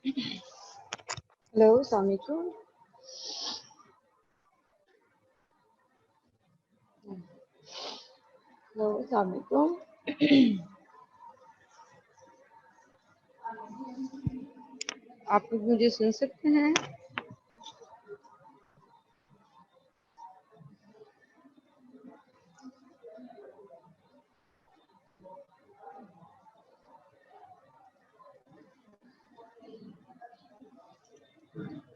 Hello, Assalamualaikum. Hello अस्सलाम वालेकुम। आप लोग मुझे सुन सकते हैं?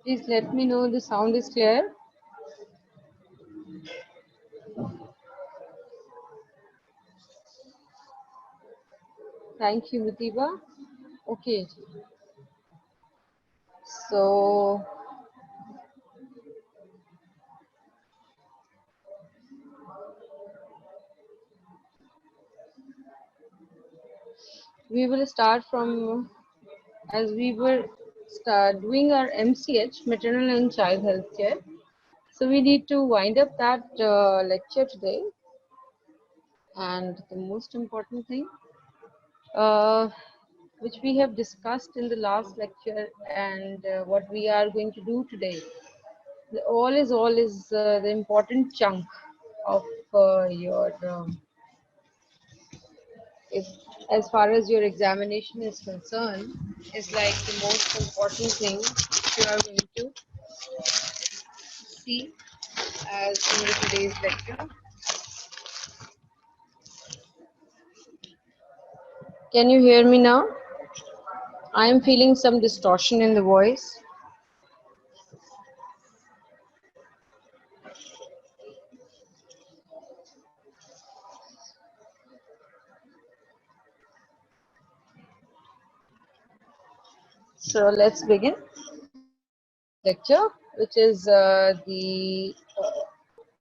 Please let me know the sound is clear. Thank you, Mutiba. Okay, so we will start from as we were doing our MCH, maternal and child health care. So we need to wind up that lecture today. And the most important thing, uh, which we have discussed in the last lecture, and what we are going to do today. The all is the important chunk of your if as far as your examination is concerned is like the most important thing you are going to see as in today's lecture. Can you hear me now? I am feeling some distortion in the voice. So let's begin lecture, which is the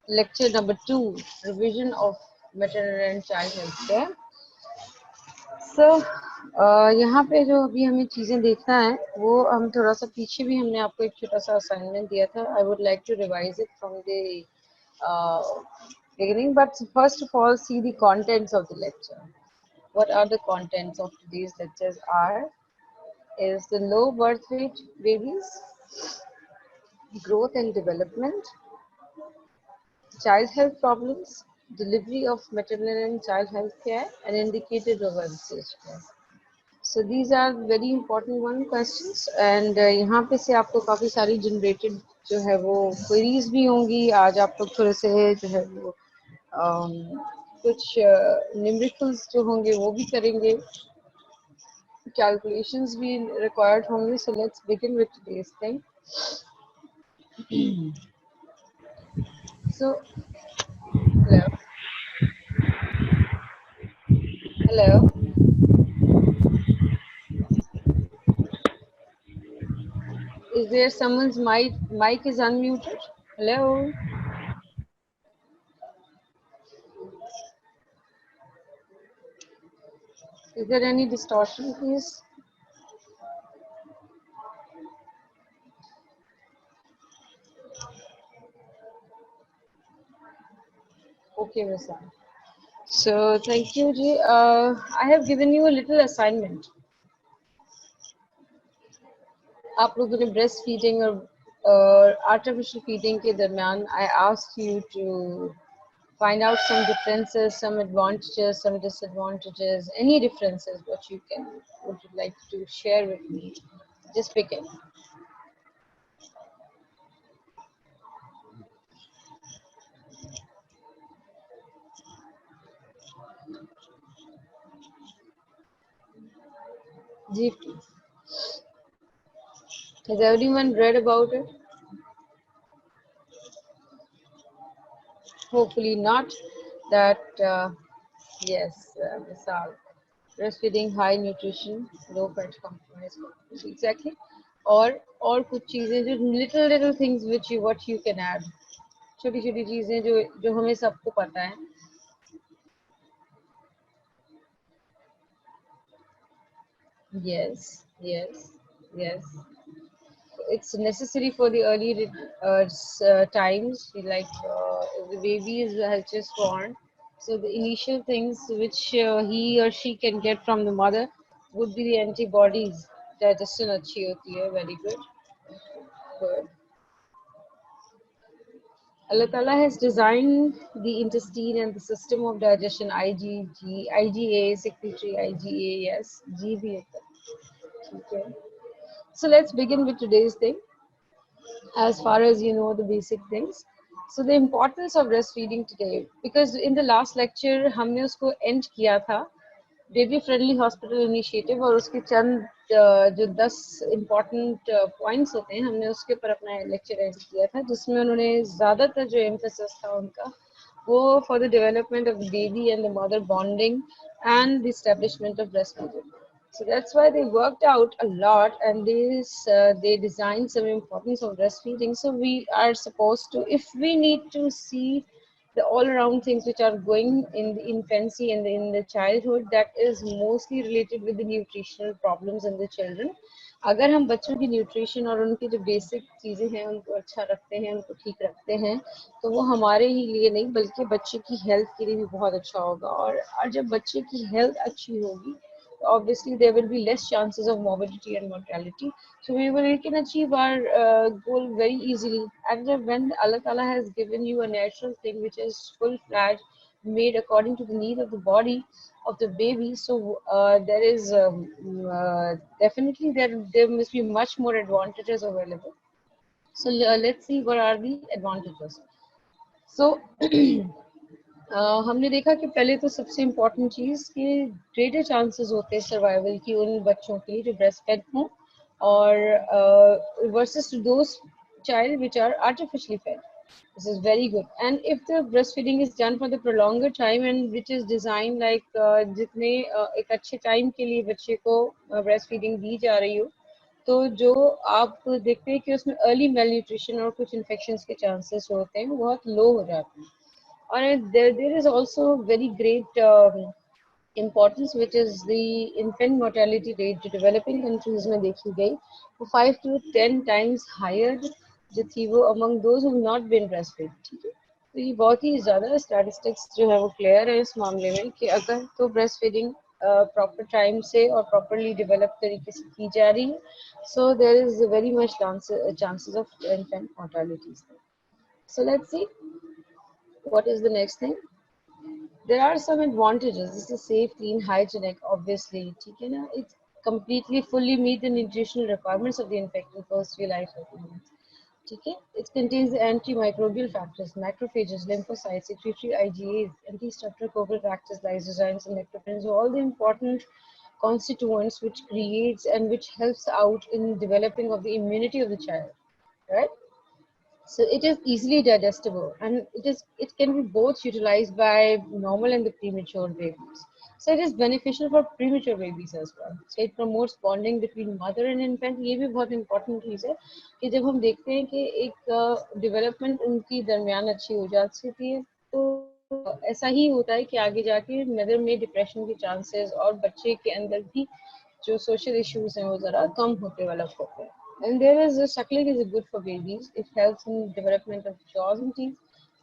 lecture number 2, revision of maternal and child health care. So यहाँ पे जो अभी हमें चीज़ें देखना है वो हम थोड़ा सा पीछे भी हमने आपको एक छोटा सा असाइनमेंट दिया था. I would like to revise it from the beginning, but first of all see the contents of the lecture. What are the contents of today's lectures are is the low birth weight babies, growth and development, child health problems, delivery of maternal and child health care, and indicated of MCH care. So these are very important one questions, and यहाँ पे से आपको काफ़ी सारी generated जो है वो queries भी होंगी. आज आप लोग थोड़े से जो है वो कुछ numericals जो होंगे वो भी करेंगे, calculations भी required होंगे. So let's begin with today's thing. So hello, hello. Is there someone's mic is unmuted? Hello. Is there any distortion, please? Okay, Vasa. So thank you, Ji. I have given you a little assignment. आप लोगों ने breastfeeding और artificial feeding के दरमियान I asked you to find out some differences, some advantages, some disadvantages, any differences what you would like to share with me. Just pick it. Ji, please. Has everyone read about it? Hopefully not. That yes, Misal. Breastfeeding, high nutrition, low fat compromise. Exactly. और कुछ चीजें जो little things which what you can add. छोटी छोटी चीजें जो हमें सबको पता है. Yes, yes, yes. It's necessary for the early times, like the baby has just born. So the initial things which he or she can get from the mother would be the antibodies digestion अच्छी होती है. Very good. Good. Allah Ta'ala has designed the intestine and the system of digestion, IgA, secretory, IgA, yes, G भी होता है. Okay. So let's begin with today's thing. As far as you know the basic things. So the importance of breastfeeding today, because in the last lecture हमने उसको end किया था baby friendly hospital initiative और उसके चंद जो 10 important points होते हैं हमने उसके ऊपर अपना लेक्चर एंड किया था जिसमें उन्होंने ज़्यादातर जो एम्फेसिस था उनका वो for the development of baby and the mother bonding and the establishment of breast feeding. So that's why they worked out a lot, and they designed some importance of breastfeeding. So we are supposed to, if we need to see the all-around things which are going in the infancy and in the childhood, that is mostly related with the nutritional problems in the children. अगर हम बच्चों की nutrition और उनकी जो basic चीज़ें हैं उनको अच्छा रखते हैं उनको ठीक रखते हैं तो वो हमारे ही लिए नहीं बल्कि बच्चे की हेल्थ के लिए भी बहुत अच्छा होगा और जब बच्चे की हेल्थ अच्छी होगी obviously there will be less chances of morbidity and mortality. So we can achieve our goal very easily. And when Allah Ta'ala has given you a natural thing which is full-fledged, made according to the need of the body of the baby, so there is definitely there must be much more advantages available. So let's see what are the advantages. So हमने देखा कि पहले तो सबसे important चीज़ कि greater chances होते हैं survival की उन बच्चों के लिए जो ब्रेस्ट फेड हों और versus to those child which are artificially fed. This is very good. And if the breastfeeding is done for the prolonged time and which is designed like जितने एक अच्छे टाइम के लिए बच्चे को breastfeeding दी जा रही हो तो जो आप देखते हैं कि उसमें अर्ली मेल न्यूट्रिशन और कुछ इन्फेक्शंस के चांसेस होते हैं वो बहुत लो हो जाते हैं. And there is also very great importance which is the infant mortality rate जो developing countries में देखी गई वो 5 to 10 times higher जो थी वो among those who have not been breastfed. ठीक है तो ये बहुत ही ज़्यादा स्टैटिस्टिक्स जो है वो क्लियर है इस मामले में कि अगर तो ब्रेस्ट फीडिंग प्रॉपर टाइम से और प्रॉपरली डेवलप तरीके से की जा रही है so there is very much chances of infant mortality. So let's see what is the next thing. There are some advantages. This is safe, clean, hygienic, obviously. ठीक है ना? It completely, fully meet the nutritional requirements of the infant first few life supplements. ठीक है? It contains the antimicrobial factors, macrophages, lymphocytes, secretory IgAs, anti-streptococcal factors, lysozymes, and lectins, all the important constituents which creates and which helps out in developing of the immunity of the child, right? So it is easily digestible and it can be both utilized by normal and the premature babies. So it is beneficial for premature babies as well. So it promotes bonding between mother and infant. ये भी बहुत important चीज़ है कि जब हम देखते हैं कि एक development उनकी दरमियान अच्छी हो जाती है तो ऐसा ही होता है कि आगे जाके मदर में डिप्रेशन के चांसेस और बच्चे के अंदर भी जो सोशल इश्यूज हैं वो ज़रा कम होते वाला होते हैं. And there is suckling is good for babies. It helps in development of jaws and teeth.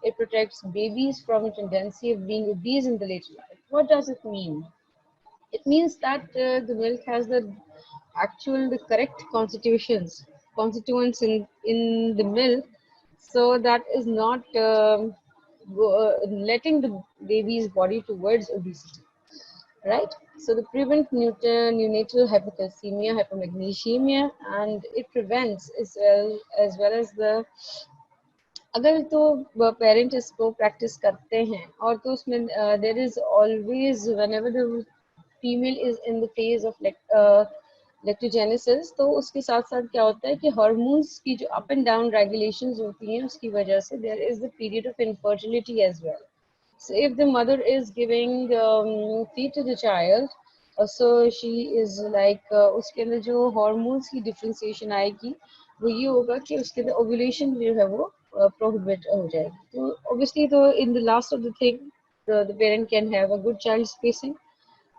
It protects babies from a tendency of being obese in the later life. What does it mean? It means that the milk has the correct constituents in the milk, so that is not letting the baby's body towards obesity. Right? So the prevent neonatal hypocalcemia, hypomagnesemia, and it prevents as well as the अगर तो parent इसको practice करते हैं और तो उसमें there is always whenever the female is in the phase of lactogenesis तो उसके साथ साथ क्या होता है कि हार्मोन्स की जो अप एंड डाउन रेगुलेशंस होती हैं उसकी वजह से there is the period of infertility as well. So if the mother is giving feed to the child, so she is like उसके अंदर जो hormones की differentiation आएगी वो ये होगा कि उसके अंदर ovulation जो है वो prohibit हो जाएगी. तो obviously तो in the last of the thing the parent can have a good child spacing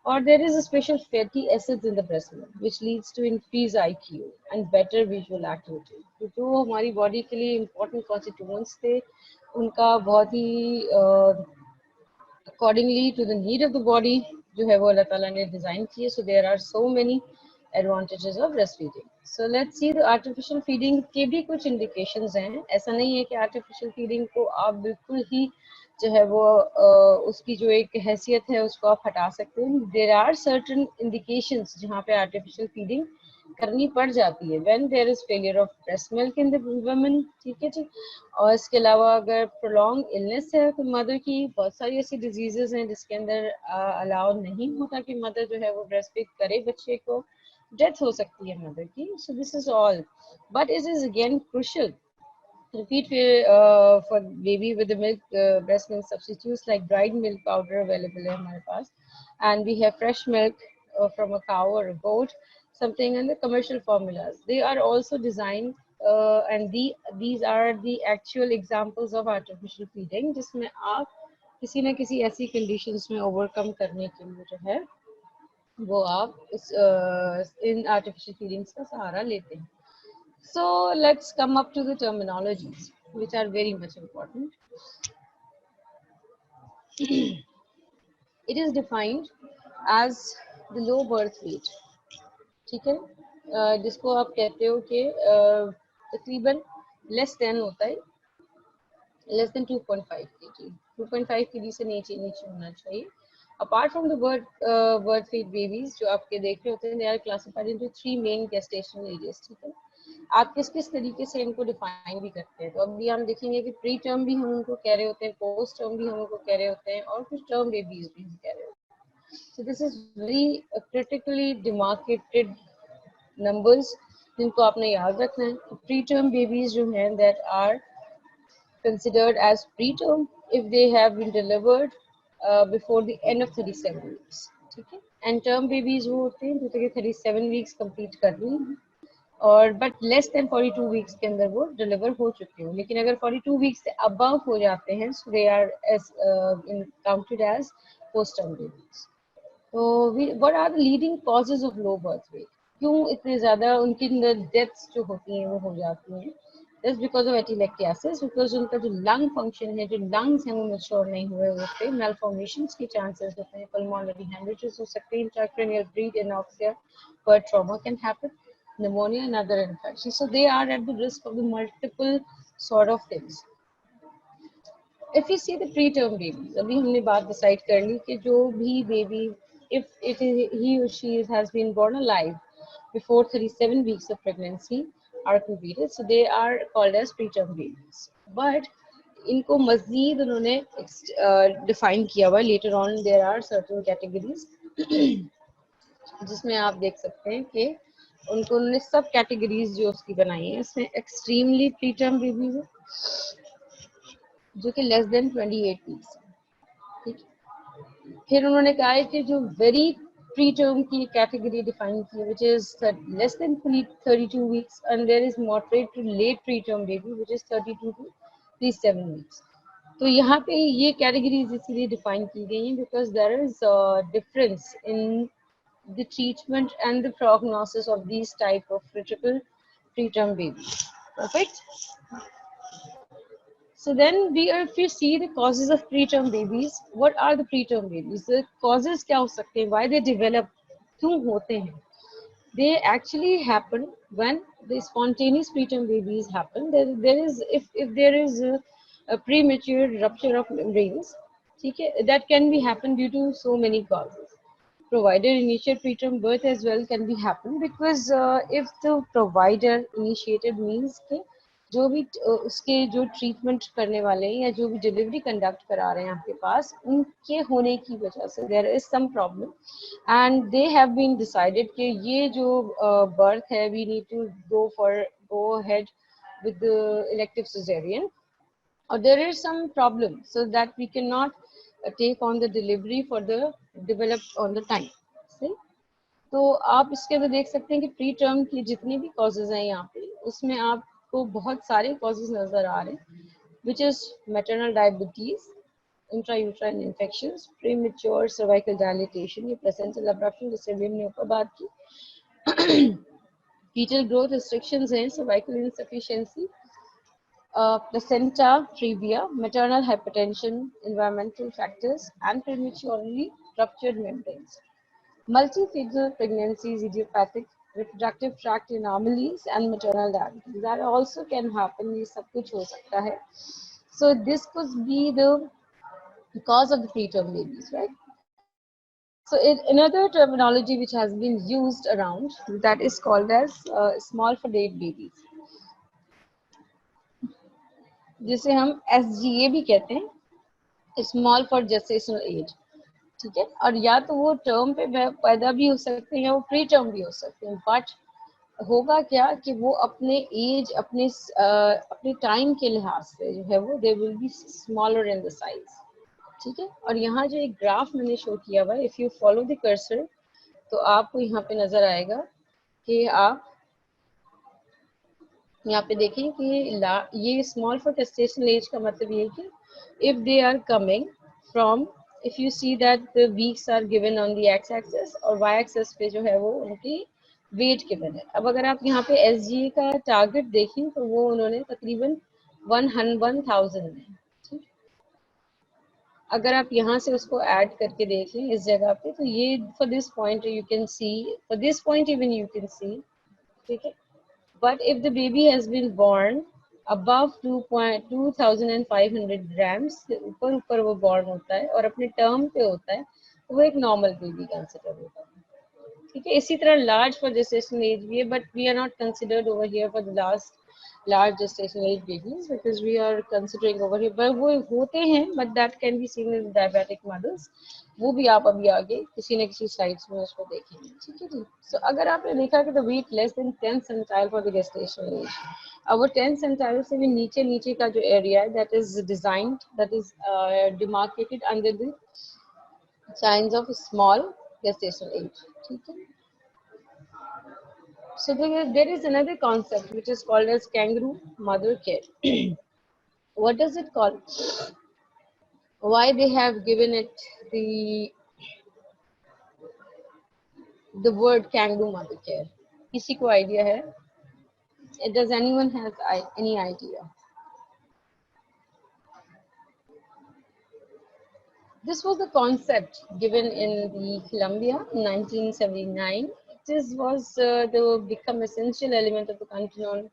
or there is a special fatty acids in the breast milk which leads to increased IQ and better visual activity. तो जो हमारी body के लिए important constituents थे उनका बहुत ही accordingly to the need of the body जो है वो अल्लाह ताला ने डिज़ाइन किए. So there are so many advantages of breast feeding. So let's see the artificial feeding के भी कुछ इंडिकेशंस हैं. ऐसा नहीं है कि आर्टिफिशियल फीडिंग को आप बिल्कुल ही जो है वो उसकी जो एक हैसियत है उसको आप हटा सकते हैं. देयर आर सर्टेन इंडिकेशंस जहाँ पे आर्टिफिशियल फीडिंग करनी पड़ जाती है when there is failure of breast milk in the women. ठीक है जी. और इसके अलावा अगर प्रोलॉन्ग इलनेस है तो मदर की बहुत सारी ऐसी डिजीजेस हैं जिसके अंदर अलाउ नहीं होता कि मदर जो है वो ब्रेस्ट फीड करे बच्चे को. डेथ हो सकती है मदर की. So this is all, but it is again crucial repeat for baby with the milk breast milk substitutes like dried milk powder available है हमारे पास, and we have fresh milk from a cow or a goat, something in the commercial formulas. They are also designed and these are the actual examples of artificial feeding जिसमें आप किसी न किसी ऐसी conditions में overcome करने के लिए जो है वो आप इस इन artificial feedings का सहारा लेते हैं. So let's come up to the terminologies, which are very much important. It is defined as the low birth weight. ठीक है, जिसको आप कहते हो कि तकरीबन लेस देन होता है, लेस देन 2.5 kg. 2.5 kg से नीचे होना चाहिए. Apart from the birth weight babies जो आपके देख रहे होते हैं, they are classified into 3 main gestation ages. ठीक है, आप किस किस तरीके से इनको डिफाइन भी करते हैं. तो अभी हम देखेंगे कि प्री टर्म भी हम उनको कह रहे होते हैं, पोस्ट टर्म भी हम उनको कह रहे होते हैं, और कुछ टर्म बेबीज भी हम कह रहे होते हैं. So this is very critically demarcated numbers जिनको आपने याद रखना है. प्री टर्म बेबीज जो हैं that are considered as preterm if they have been delivered before the end of 37 weeks. ठीक है, and term babies वो होते हैं जो कि 37 weeks complete कर रही हैं और बट लेस देन 42 वीक्स के अंदर वो डिलीवर हो चुके हो. लेकिन अगर 42 वीक्स से अबव हो जाते हैं so they are as counted as post term babies. तो what are the leading causes of low birth weight? क्यों इतने ज़्यादा उनकी डेथ्स जो होती हैं वो हो जाती हैं? दैट्स बिकॉज ऑफ एटिलेक्टियासिस, बिकॉज उनका जो लंग फंक्शन है, जो लंग्स हैं वो मैच्योर नहीं हुए होते, मेलफॉर्मेशंस के चांसेस होते हैं, पल्मोनरी हेमरेजेस हो सकते हैं, intracranial bleed, anoxia, birth trauma can happen, pneumonia and other infections. So they are at the risk of the multiple sort of things. If you see the preterm babies, अभी हमने बात decide कर ली कि जो भी baby, if it is he or she has been born alive before 37 weeks of pregnancy are completed, so they are called as preterm babies. But इनको मज़ीद उन्होंने define किया हुआ. Later on there are certain categories जिसमें आप देख सकते हैं कि उनको उन्होंने सब कैटेगरीज जो उसकी बनाई है. इसमें एक्सट्रीमली प्री टर्म बेबीज है जो कि लेस देन 28 वीक्स. ठीक है, फिर उन्होंने कहा है कि जो वेरी प्री टर्म की कैटेगरी डिफाइन की which is less than 32 weeks, and there is moderate to late pre term baby which is 32 to 37 weeks. तो यहाँ पे ये कैटेगरीज इसीलिए डिफाइन की गई हैं because there is difference in the treatment and the prognosis of these type of critical preterm babies. Perfect. So then if you see the causes of preterm babies, what are the preterm babies? The causes क्या हो सकते हैं? Why they develop? क्यों होते हैं? They actually happen when the spontaneous preterm babies happen. There is if there is a premature rupture of membranes, ठीक है, that can be happen due to so many causes. Provider initiated preterm birth as well can be happen because if the provider initiated means कि जो भी उसके जो treatment करने वाले हैं या जो भी डिलीवरी कंडक्ट करा रहे हैं आपके पास, उनके होने की वजह से there is some problem and they have been decided कि ये जो बर्थ है we need to go ahead with the elective caesarean, or there is some problem so that we cannot take on the delivery for the developed on the time. See? तो आप इसके अंदर देख सकते हैं कि प्री टर्म की जितनी भी कॉजेज हैं यहाँ पे उसमें आपको बहुत सारे कॉजेज नजर आ रहे हैं which is maternal diabetes, intrauterine infections, premature cervical dilatation, ये प्लेसेंटल अब्रप्शन जिससे भी हमने ऊपर बात की, फीटल ग्रोथ रिस्ट्रिक्शंस हैं, cervical insufficiency, placenta previa, maternal hypertension, environmental factors, and prematurely ruptured membranes. Multi-phagal pregnancies, idiopathic reproductive tract anomalies and maternal diabetes that also can happen. ये सब कुछ हो सकता है. So this could be the cause of the preterm babies, right? So another terminology which has been used around, that is called as small for date babies, जिसे हम SGA भी कहते हैं, स्मॉल फॉर जेस्टेशनल एज. ठीक है, और या तो वो टर्म पे पैदा भी हो सकते हैं या वो प्री टर्म भी हो सकते हैं. बट होगा क्या कि वो अपने एज, अपने टाइम के लिहाज से जो है वो they will be smaller in the size. ठीक है, और यहाँ जो एक ग्राफ मैंने शो किया हुआ है, if you follow the cursor, तो आपको यहाँ पे नजर आएगा कि आप यहाँ पे देखें कि ये स्मॉल फॉर जेस्टेशनल एज का मतलब ये है कि if they are coming from, if you see that the weeks are given on the X axis और वाई एक्सेस पे जो है वो उनकी वेट गिवन है. अब अगर आप यहाँ पे एसजीए का टारगेट देखें तो वो उन्होंने तकरीबन 1,000 है. ठीक, अगर आप यहाँ से उसको ऐड करके देख लें इस जगह पे, तो ये for this point you can C, for this point even you can सी. ठीक है, but if the baby has been born above 2,500 grams से ऊपर ऊपर वो born होता है और अपने term पे होता है, तो वो एक normal baby consider होता है. ठीक है, इसी तरह large for gestation age भी है, but we are not considered over here for the last large gestation age babies because we are considering over here, but वो होते हैं, but that can be seen in diabetic mothers. वो भी आप अभी आगे किसी न किसी स्लाइड्स में उसको देखेंगे. ठीक है जी. सो अगर आपने देखा कि the weight less than 10 centile for the gestation age, अब वो 10 सेंटाइल से भी नीचे नीचे का जो एरिया है, that is designed, that is demarcated under the science of small gestation age. ठीक है. So there is another concept which is called as kangaroo mother care. What does it call? Why they have given it the word kangaroo mother care? किसी को idea है? Does anyone has any idea? This was the concept given in the Columbia in 1979. This was the become essential element of the continuum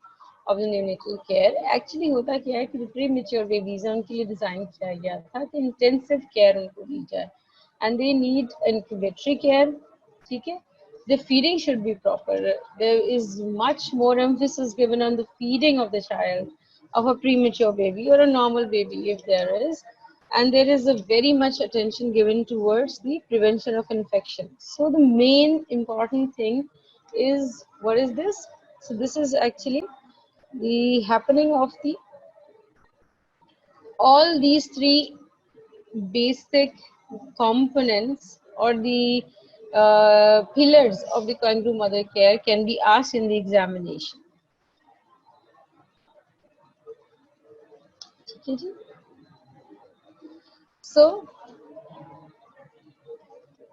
of the neonatal care. Actually होता क्या है कि premature babies उनके लिए design किया गया था कि intensive care उनको दी जाए, and they need incubatory care. ठीक है, the feeding should be proper. There is much more emphasis given on the feeding of the child, of a premature baby or a normal baby if there is, and there is a very much attention given towards the prevention of infection. So the main important thing is, what is this? So this is actually the happening of the all these three basic components or the pillars of the kangaroo mother care can be asked in the examination. So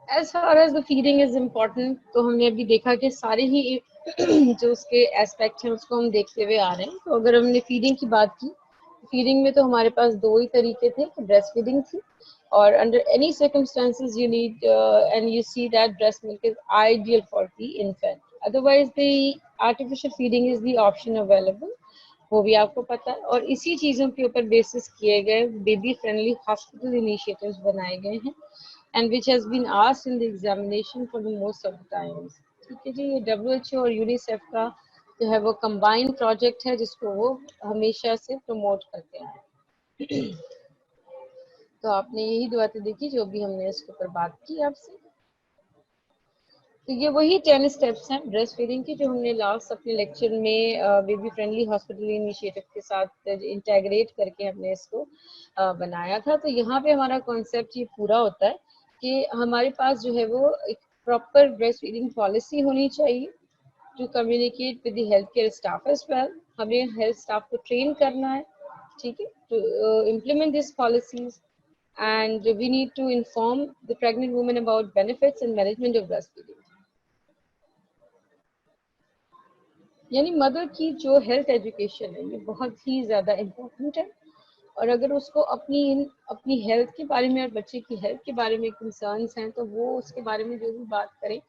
as far as the feeding is important, तो हमने अभी देखा कि सारे ही जो उसके aspect हैं उसको हम देखते हुए आ रहे हैं. तो अगर हमने फीडिंग की बात की, फीडिंग में तो हमारे पास दो ही तरीके थे कि ब्रेस्ट फीडिंग थी, और under any circumstances you need and you see that breast milk is ideal for the infant. Otherwise the artificial feeding is the option available, वो भी आपको पता है. और इसी चीज़ों के ऊपर बेसिस किए गए बेबी फ्रेंडली हॉस्पिटल इनिशिएटिव्स बनाए गए हैं, and which has been asked in the examination for the most of the times. ठीक है जी, ये WHO और यूनिसेफ का जो है वो कंबाइंड प्रोजेक्ट है जिसको वो हमेशा से प्रमोट करते हैं. तो आपने यही दो बातें देखी जो भी हमने इसके ऊपर बात की आपसे. तो ये वही 10 स्टेप्स हैं ब्रेस्ट फीडिंग की जो हमने लास्ट अपने लेक्चर में बेबी फ्रेंडली हॉस्पिटल इनिशिएटिव के साथ इंटेग्रेट करके हमने इसको बनाया था. तो यहाँ पे हमारा कॉन्सेप्ट ये पूरा होता है कि हमारे पास जो है वो एक प्रॉपर ब्रेस्ट फीडिंग पॉलिसी होनी चाहिए to communicate with the health care staff as well. हमें हेल्थ स्टाफ को ट्रेन करना है, ठीक है, to implement this policies, and we need to inform the pregnant woman about benefits and management of breastfeeding. यानी mother की जो health education है ये बहुत ही ज़्यादा इम्पोर्टेंट है, और अगर उसको अपनी हेल्थ के बारे में और बच्चे की हेल्थ के बारे में कंसर्न्स हैं तो वो उसके बारे में जो भी बात करें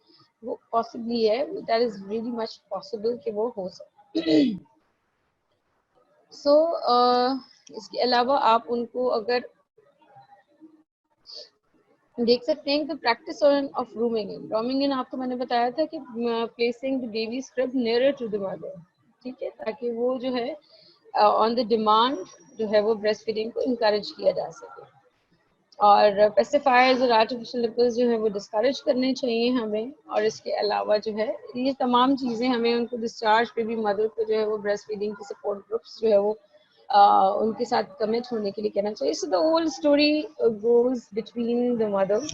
वो पॉसिबली है, that is really much possible कि वो हो सके। सो इसके अलावा आप उनको अगर देख सकते हैं, तो practice of rooming in, rooming in आपको मैंने बताया था कि placing the baby scrub nearer to the mother, ठीक है, ताकि वो जो है ऑन द डिमांड जो है वो ब्रेस्ट फीडिंग को इनकरेज किया जा सके। और पेस्टिफायर्स और आर्टिफिशियल निपल्स जो है वो डिस्करेज करने चाहिए हमें। और इसके अलावा जो है ये तमाम चीज़ें हमें उनको डिस्चार्ज पे भी मदर को जो है वो ब्रेस्ट फीडिंग की सपोर्ट ग्रुप्स जो है वो उनके साथ कमिट होने के लिए कहना चाहिए। So the whole story goes between the mother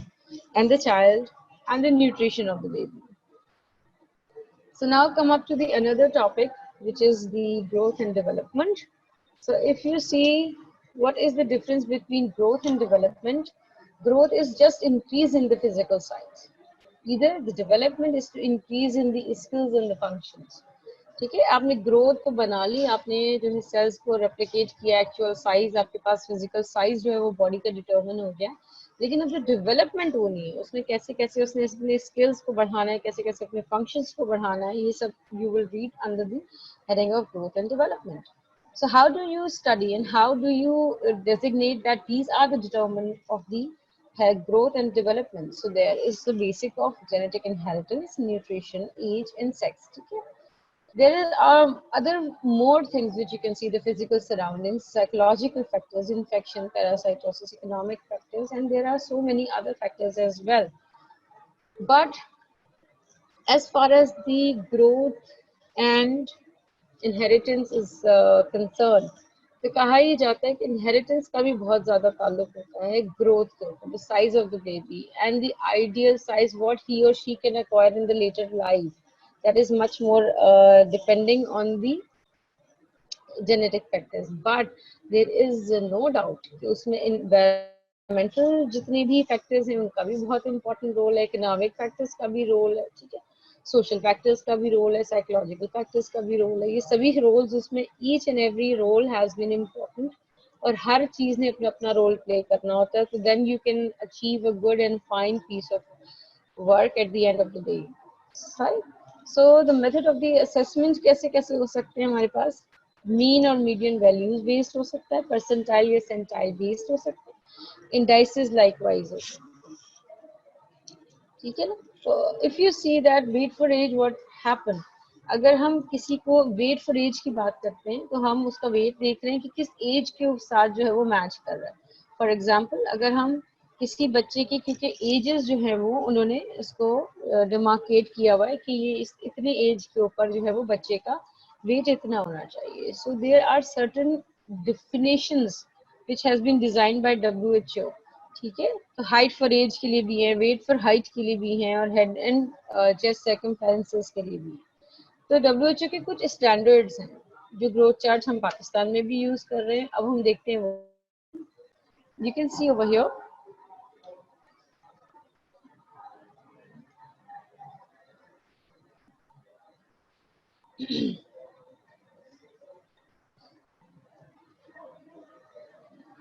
and the child and the nutrition of the baby. So now come up to the another topic, which is the growth and development. So if you see what is the difference between growth and development, growth is just increase in the physical size. Either the development is to increase in the skills and the functions. ठीक है, आपने growth को बना ली, आपने जो है sales को replicate किया, एक्चुअल साइज आपके पास फिजिकल साइज जो है वो बॉडी का डिटरमिन हो गया, लेकिन अब जो डेवलपमेंट होनी है उसमें कैसे कैसे उसने अपने स्किल्स को बढ़ाना है, कैसे कैसे अपने फंक्शंस को बढ़ाना है, ये सब you will read under the heading of growth and development. So how do you study and how do you designate that these are the determinant of the growth and development? So there is the basic of genetic inheritance, nutrition, age and sex. Okay? There are other more things which you can see: the physical surroundings, psychological factors, infection, parasitosis, economic factors, and there are so many other factors as well. But as far as the growth and inheritance is concerned, तो कहा ही जाता है कि inheritance का भी बहुत ज़्यादा ताल्लुक होता है growth के ऊपर, the size of the baby and the ideal size what he or she can acquire in the later life. That is much more depending on the genetic factors, but there is no doubt कि उसमें environmental जितने भी factors हैं उनका भी बहुत important role है, economic factors का भी role है, ठीक है, social factors का भी role है, psychological factors का भी role है, ये सभी roles उसमें each and every role has been important और हर चीज ने अपना अपना role play करना होता है, so then you can achieve a good and fine piece of work at the end of the day, right? So the method of the assessment कैसे कैसे हो सकते हैं हमारे पास, मीन और मीडियन वैल्यूज बेस्ड हो सकता है, परसेंटाइल या सेंटाइल बेस्ड हो सकता है, इंडाइसेस लाइकवाइज हो सकता है, ठीक है ना. तो if you see that weight for age what happen, अगर हम किसी को वेट फॉर एज की बात करते हैं तो हम उसका वेट देख रहे हैं कि किस एज के साथ जो है वो मैच कर रहा है. फॉर एग्जाम्पल अगर हम किसी बच्चे की, क्योंकि एजेस जो है वो उन्होंने इसको डिमार्केट किया हुआ है कि ये इतने एज के ऊपर जो है वो बच्चे का वेट इतना होना चाहिए. So there are certain definitions which has been designed by WHO, ठीक है. तो हाइट फॉर एज के लिए भी है, वेट फॉर हाइट के लिए भी है और हेड एंड चेस्ट सर्कमफेरेंसेस के लिए भी है. तो WHO के कुछ स्टैंडर्ड्स हैं जो ग्रोथ चार्ट हम पाकिस्तान में भी यूज कर रहे हैं. अब हम देखते हैं वो, you can see over here.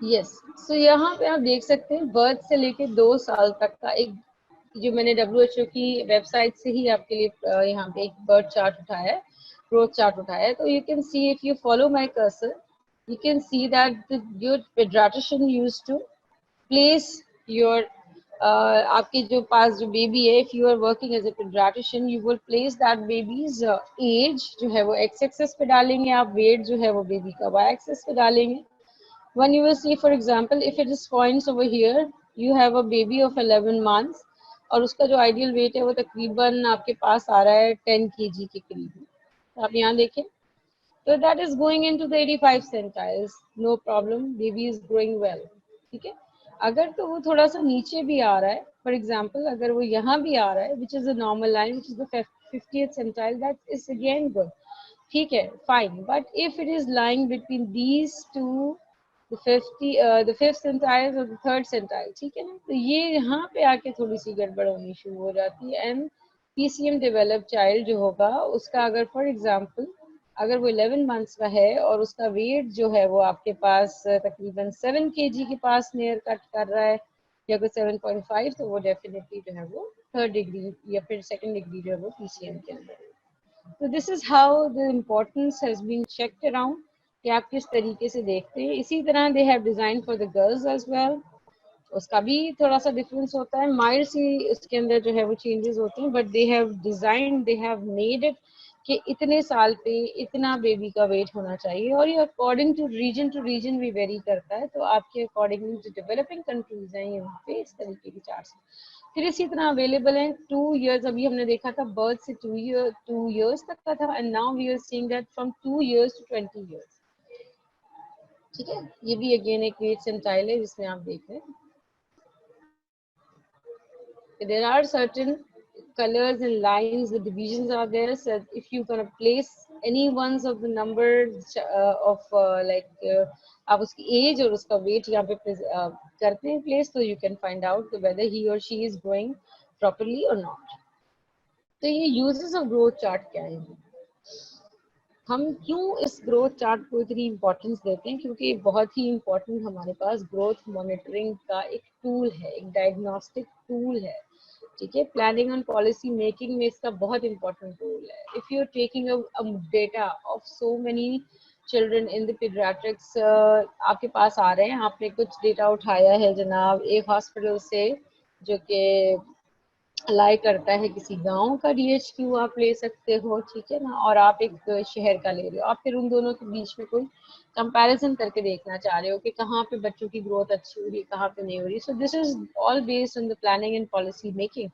Yes, so यहाँ पे आप देख सकते हैं बर्थ से लेके 2 साल तक का एक, जो मैंने WHO की वेबसाइट से ही आपके लिए यहाँ पे एक बर्थ चार्ट उठाया है, ग्रोथ चार्ट उठाया है. तो you can C, if you follow my cursor, you can see that your pediatrician used to place your आपके जो पास जो बेबी है, if you are working as a pediatrician, you will place that baby's age जो है वो x axis पे डालेंगे आप, weight जो है वो बेबी का y axis पे डालेंगे. When you will see, for example, if it is points over here, you have a baby of 11 months और उसका जो आइडियल वेट है वो तकरीबन आपके पास आ रहा है 10 kg के करीब. तो आप यहाँ देखें, so that is going into the 85 centiles, no problem, baby is growing well, ठीक है. अगर तो वो थोड़ा सा नीचे भी आ रहा है, फॉर एग्जाम्पल अगर वो यहाँ भी आ रहा है, which is a normal line, which is the 50th centile, that is again good, ठीक है, fine. But if it is lying between these two, the fifth centile और the third centile, ठीक है ना, तो ये यहाँ पे आके थोड़ी सी गड़बड़ होनी शुरू हो जाती है. एंड PCM डेवलप चाइल्ड जो होगा उसका, अगर फॉर एग्जाम्पल अगर वो 11 मंथ्स का है और उसका वेट जो है वो आपके पास तकरीबन 7 kg के पास नियर कट कर रहा है, या कोई 7.5 तो वो डेफिनेटली जो है वो थर्ड डिग्री या फिर सेकंड डिग्री जो है वो PCM के अंदर है। तो this is how the importance has been checked around कि आप किस तरीके से देखते हैं। इसी तरह they have design for the girls as well, उसका भी थोड़ा सा डिफरेंस होता है, माइल्ड सी उसके अंदर जो है वो चेंजेस होते हैं, but they have design, they have made it कि इतने साल पे इतना बेबी का वेट होना चाहिए, और ये अकॉर्डिंग टू रीजन भी वेरी करता है। तो आपके अकॉर्डिंगली जो डेवलपिंग कंट्रीज हैं ये वहाँ पे इस तरीके की चार्ट्स। फिर इसी तरह अवेलेबल है 2 years, अभी हमने देखा था बर्थ से 2 years तक का था, and now we are seeing that from 2 years to 20 years। ठीक है, ये भी अगेन एक वेट सेंटाइल है जिसमें आप देख रहे हैं there are certain colors and lines, the divisions are there, so if you gonna place any ones of the numbers of आप उसकी एज और उसका वेट यहाँ पे करते हैं प्लेस, तो you can find out whether he or she is growing properly or not। तो ये यूजेस ऑफ ग्रोथ चार्ट क्या है, हम क्यों इस ग्रोथ चार्ट को इतनी इंपॉर्टेंस देते हैं, क्योंकि ये बहुत ही इंपॉर्टेंट हमारे पास ग्रोथ मॉनिटरिंग का एक टूल है, एक डायग्नोस्टिक टूल है। ठीक है, प्लानिंग एंड पॉलिसी मेकिंग में इसका बहुत इंपॉर्टेंट रोल है। If you are taking a data of so many children in the paediatrics, आपके पास आ रहे हैं, आपने कुछ डेटा उठाया है जनाब एक हॉस्पिटल से जो कि अलाई करता है किसी गांव का DHQ आप ले सकते हो, ठीक है ना, और आप एक शहर का ले रहे हो, आप फिर उन दोनों के बीच में कोई कंपैरिजन करके देखना चाह रहे हो कि कहाँ पे बच्चों की ग्रोथ अच्छी हो रही है, कहाँ पे नहीं हो रही। So this is all based on the planning and policy making.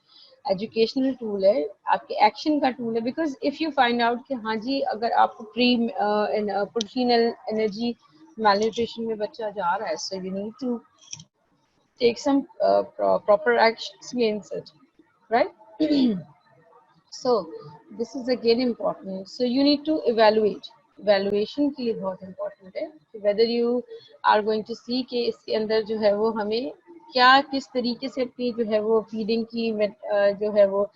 Educational tool है, आपके एक्शन का टूल है, because if you find out कि हाँ जी अगर आपको प्रोटीन एनर्जी malnutrition में बच्चा जा रहा है, so you need to take some proper actions against it, right? So this is again important, so you need to evaluate, evaluation के लिए बहुत important है whether you are going to see कि इसके अंदर जो है वो हमें क्या किस तरीके से अपनी जो है वो फीडिंग की जो है वो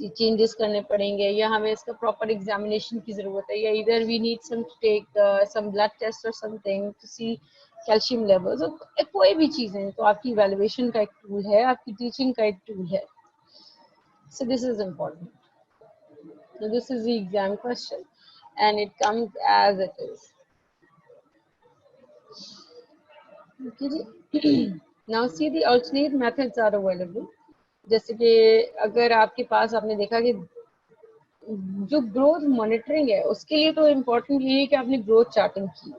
चेंजेस करने पड़ेंगे, या हमें इसका प्रॉपर एग्जामिनेशन की जरूरत है, या इधर we need some to take some blood test और something to see calcium levels, कोई भी चीजें, तो आपकी इवेल्युएशन का एक टूल है, आपकी टीचिंग का एक टूल है। So this is important. So this is the exam question and it comes as it is. Okay, now see the alternate methods are available. जैसे कि अगर आपके पास आपने देखा कि जो ग्रोथ मॉनिटरिंग है उसके लिए तो इम्पोर्टेंट ये है कि आपने ग्रोथ चार्टिंग की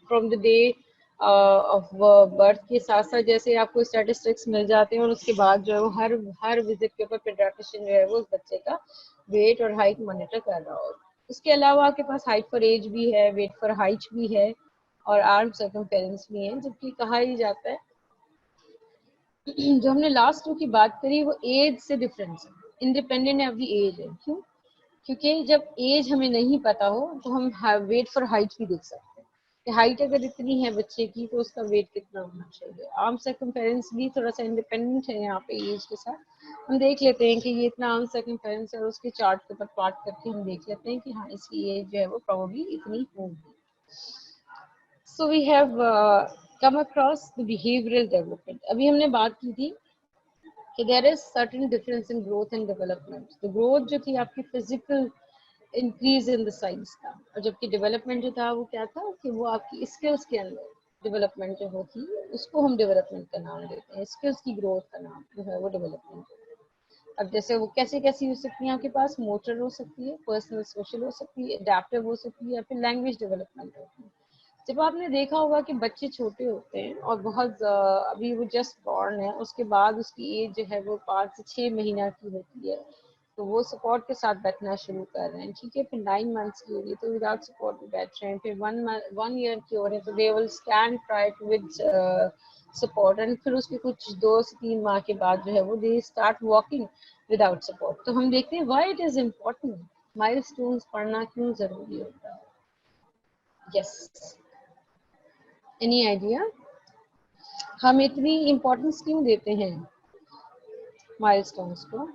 from the day of birth के साथ साथ, जैसे आपको स्टैटिस्टिक्स मिल जाते हैं और उसके बाद जो है वो हर विजिट के ऊपर पेडियाट्रिशियन जो है वो उस बच्चे का वेट और हाइट मॉनिटर कर रहा हो। उसके अलावा आपके पास हाइट फॉर एज भी है, वेट फॉर हाइट भी है, और आर्म सर्कमफेरेंस भी है, जबकि कहा ही जाता है जो हमने लास्ट टू की बात करी वो एज से डिफरेंस है, इंडिपेंडेंट ऑफ द एज है। क्यों? क्योंकि जब एज हमें नहीं पता हो तो हम वेट फॉर हाइट भी देख सकते हैं कि हाइट अगर इतनी है बच्चे की तो उसका वेट कितना होना चाहिए। आर्म सर्कमफेरेंस भी थोड़ा सा इंडिपेंडेंट है यहाँ पे एज के साथ। हम देख लेते हैं कि ये इतना आर्म सर्कमफेरेंस है और उसके चार्ट के ऊपर प्लॉट करके हम देख लेते हैं कि हाँ इसकी एज जो है वो प्रोबेबली इतनी होगी। So we have come across the behavioural development. अभी हमने बात की थी कि there is certain difference in growth and development. तो ग्रोथ जो थी आपकी physical increase in the size था, और जबकि डेवलपमेंट जो था वो क्या था कि वो आपकी स्किल्स के अंदर डेवलपमेंट जो होती है उसको हम डेवलपमेंट का नाम देते हैं, स्किल्स की ग्रोथ का नाम जो है वो डेवलपमेंट है। अब जैसे वो कैसे कैसी हो सकती है, आपके पास मोटर हो सकती है, पर्सनल सोशल हो सकती है, अडेप्टिव हो सकती है, या फिर लैंग्वेज डेवलपमेंट होती है। जब आपने देखा होगा कि बच्चे छोटे होते हैं और बहुत अभी वो जस्ट बॉर्न है, उसके बाद उसकी एज जो है वो 5 से 6 महीना की होती है, तो वो सपोर्ट के साथ बैठना शुरू कर रहे हैं, ठीक है। फिर 9 मंथ्स की होगी तो विदाउट सपोर्ट बैठ रहे हैं, फिर 1 ईयर की हो रहे हैं तो they will stand right with support, and फिर उसके कुछ 2 से 3 माह के बाद जो है वो they start walking without support. तो हम देखते हैं why it is important, milestones पढ़ना क्यों जरूरी होता है। यस, एनी आइडिया हम इतनी इम्पोर्टेंस क्यों देते हैं माइलस्टोन्स को?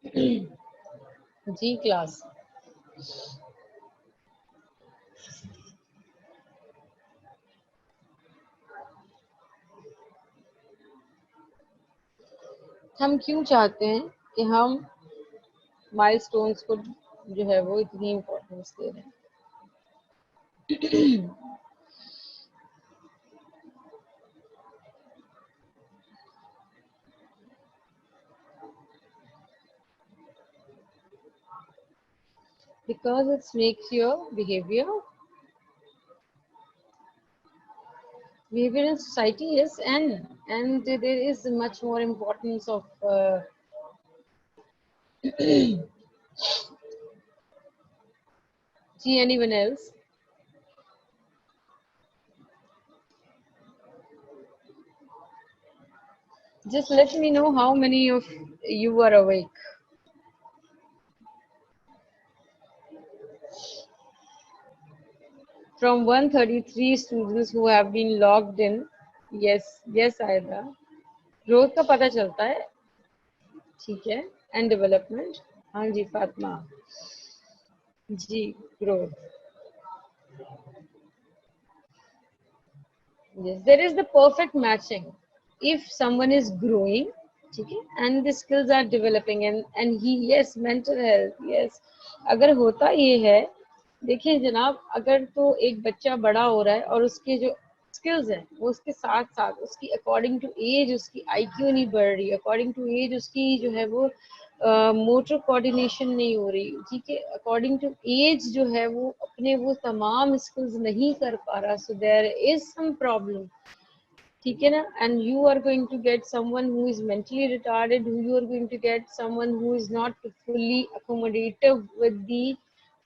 जी क्लास। हम क्यों चाहते हैं कि हम माइलस्टोन्स को जो है वो इतनी इम्पोर्टेंस दे रहे हैं? Because it makes your behavior in society, yes, and there is much more importance of see anyone else. Just let me know how many of you are awake. From 133 students who have been logged in, yes Aida, growth का पता चलता है, ठीक है, and development. हाँ जी फातिमा जी, growth. Yes, there is the perfect matching. If someone is growing, ठीक है, and the skills are developing and he, yes, mental health, yes, अगर होता ये है, देखिए जनाब, अगर तो एक बच्चा बड़ा हो रहा है और उसके जो स्किल्स हैं वो उसके साथ साथ उसकी अकॉर्डिंग टू एज उसकी आईक्यू नहीं बढ़ रही, अकॉर्डिंग टू एज उसकी जो है वो मोटर कोऑर्डिनेशन नहीं हो रही, ठीक है, अकॉर्डिंग टू एज जो है वो अपने वो तमाम स्किल्स नहीं कर पा रहा, so there is some problem, ठीक है ना, and you are going to get someone who is mentally retarded, you are going to get someone who is not fully accommodative with the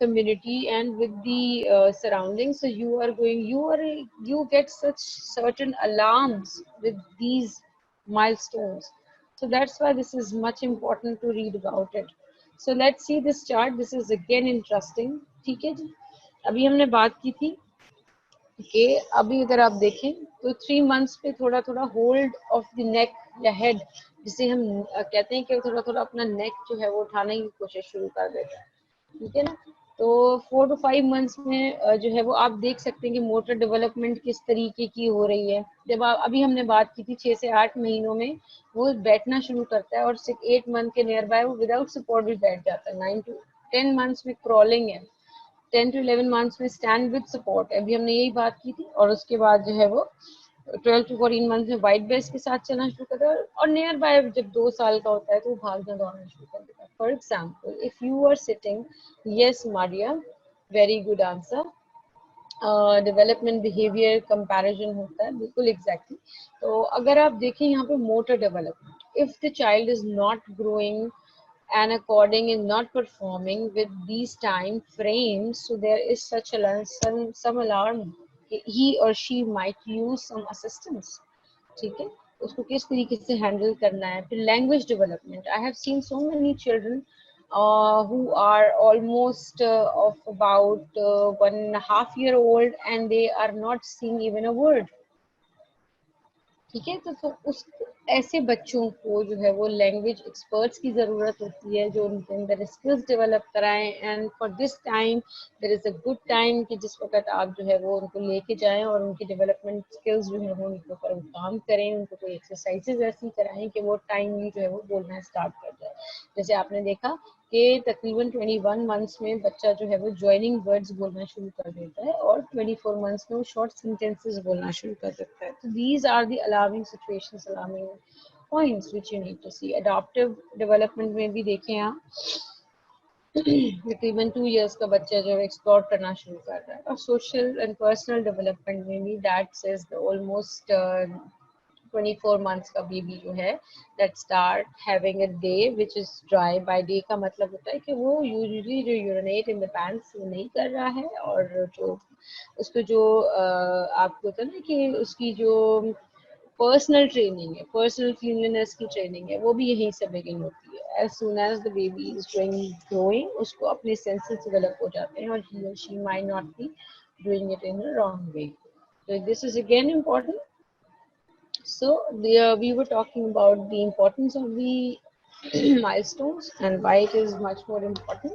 community and with the surroundings, so you get such certain alarms with these milestones. So that's why this is much important to read about it. So let's see this chart. This is again interesting. ठीक है जी, अभी हमने बात की थी कि अभी अगर आप देखें तो 3 मंथ्स पे थोड़ा थोड़ा होल्ड ऑफ द नेक या हेड, जिसे हम कहते हैं कि थोड़ा थोड़ा अपना नेक जो है वो उठाने की कोशिश शुरू कर देता है, ठीक है ना। तो 4 to 5 मंथ्स में जो है वो आप देख सकते हैं कि मोटर डेवलपमेंट किस तरीके की हो रही है। जब आप अभी हमने बात की थी 6 से 8 महीनों में वो बैठना शुरू करता है और 8 मंथ के नियर बाय वो विदाउट सपोर्ट भी बैठ जाता है। 9 to 10 मंथ्स में क्रॉलिंग है, 10 to 11 मंथ्स में स्टैंड विद सपोर्ट, अभी हमने यही बात की थी। और उसके बाद जो है वो 12 to 14 मंथ में वाइट बेस के साथ चलना शुरू करता है और नियर बाय जब 2 साल का होता है तो वो भागना दौड़ना शुरू कर देता है। For example if you are sitting, yes Maria, very good answer, development behaviour comparison होता है, बिल्कुल एग्जैक्टली तो अगर आप देखें यहाँ पे motor development, if the child is not growing and according is not performing with these time frames, so there is such some alarm, he or she might use some assistance, ठीक है, उसको किस तरीके से हैंडल करना है। फिर language development, I have seen so many children who are almost of about 1.5 year old and they are not seeing even a word, ठीक है। तो उस ऐसे बच्चों को जो है वो लैंग्वेज एक्सपर्ट्स की ज़रूरत होती है जो उनके अंदर स्किल्स डेवलप कराएं, and for this time there is a good time कि जिस वक्त आप जो है वो उनको लेके जाएं और उनकी डेवलपमेंट स्किल्स जो है वो उनके ऊपर काम करें, उनको कोई एक्सरसाइजेज ऐसी कराएं कि वो टाइमली जो है वो बोलना स्टार्ट कर जाए। जैसे आपने देखा कि तकरीबन 21 मंथ्स में बच्चा जो है वो ज्वाइनिंग वर्ड्स बोलना शुरू कर देता है और 24 मंथ्स में वो शॉर्ट सेंटेंसेस बोलना शुरू कर देता है। तो these are the alarming situations, alarming points which you need to see. Adaptive development में भी देखें आप, तकरीबन 2 इयर्स का बच्चा जो है एक्सप्लोर करना शुरू कर रहा है। और सोशल एंड पर्सनल डेवलपमेंट में भी that says the almost 24 months का बेबी जो है that start having a day which is dry. By day का मतलब होता है कि वो यूजुअली जो यूरिनेट इन द पैंट्स वो नहीं कर रहा है, और जो उसको जो आपको होता है ना कि उसकी जो पर्सनल ट्रेनिंग है, पर्सनल क्लीनलीनेस की ट्रेनिंग है, वो भी यहीं से बिगिन होती है। As soon as the baby is growing उसको अपने सेंसेस डेवलप हो जाते हैं और ही और she might not be doing it in a wrong way. So this is again important. So we were talking about the importance of the milestones and why it is much more important.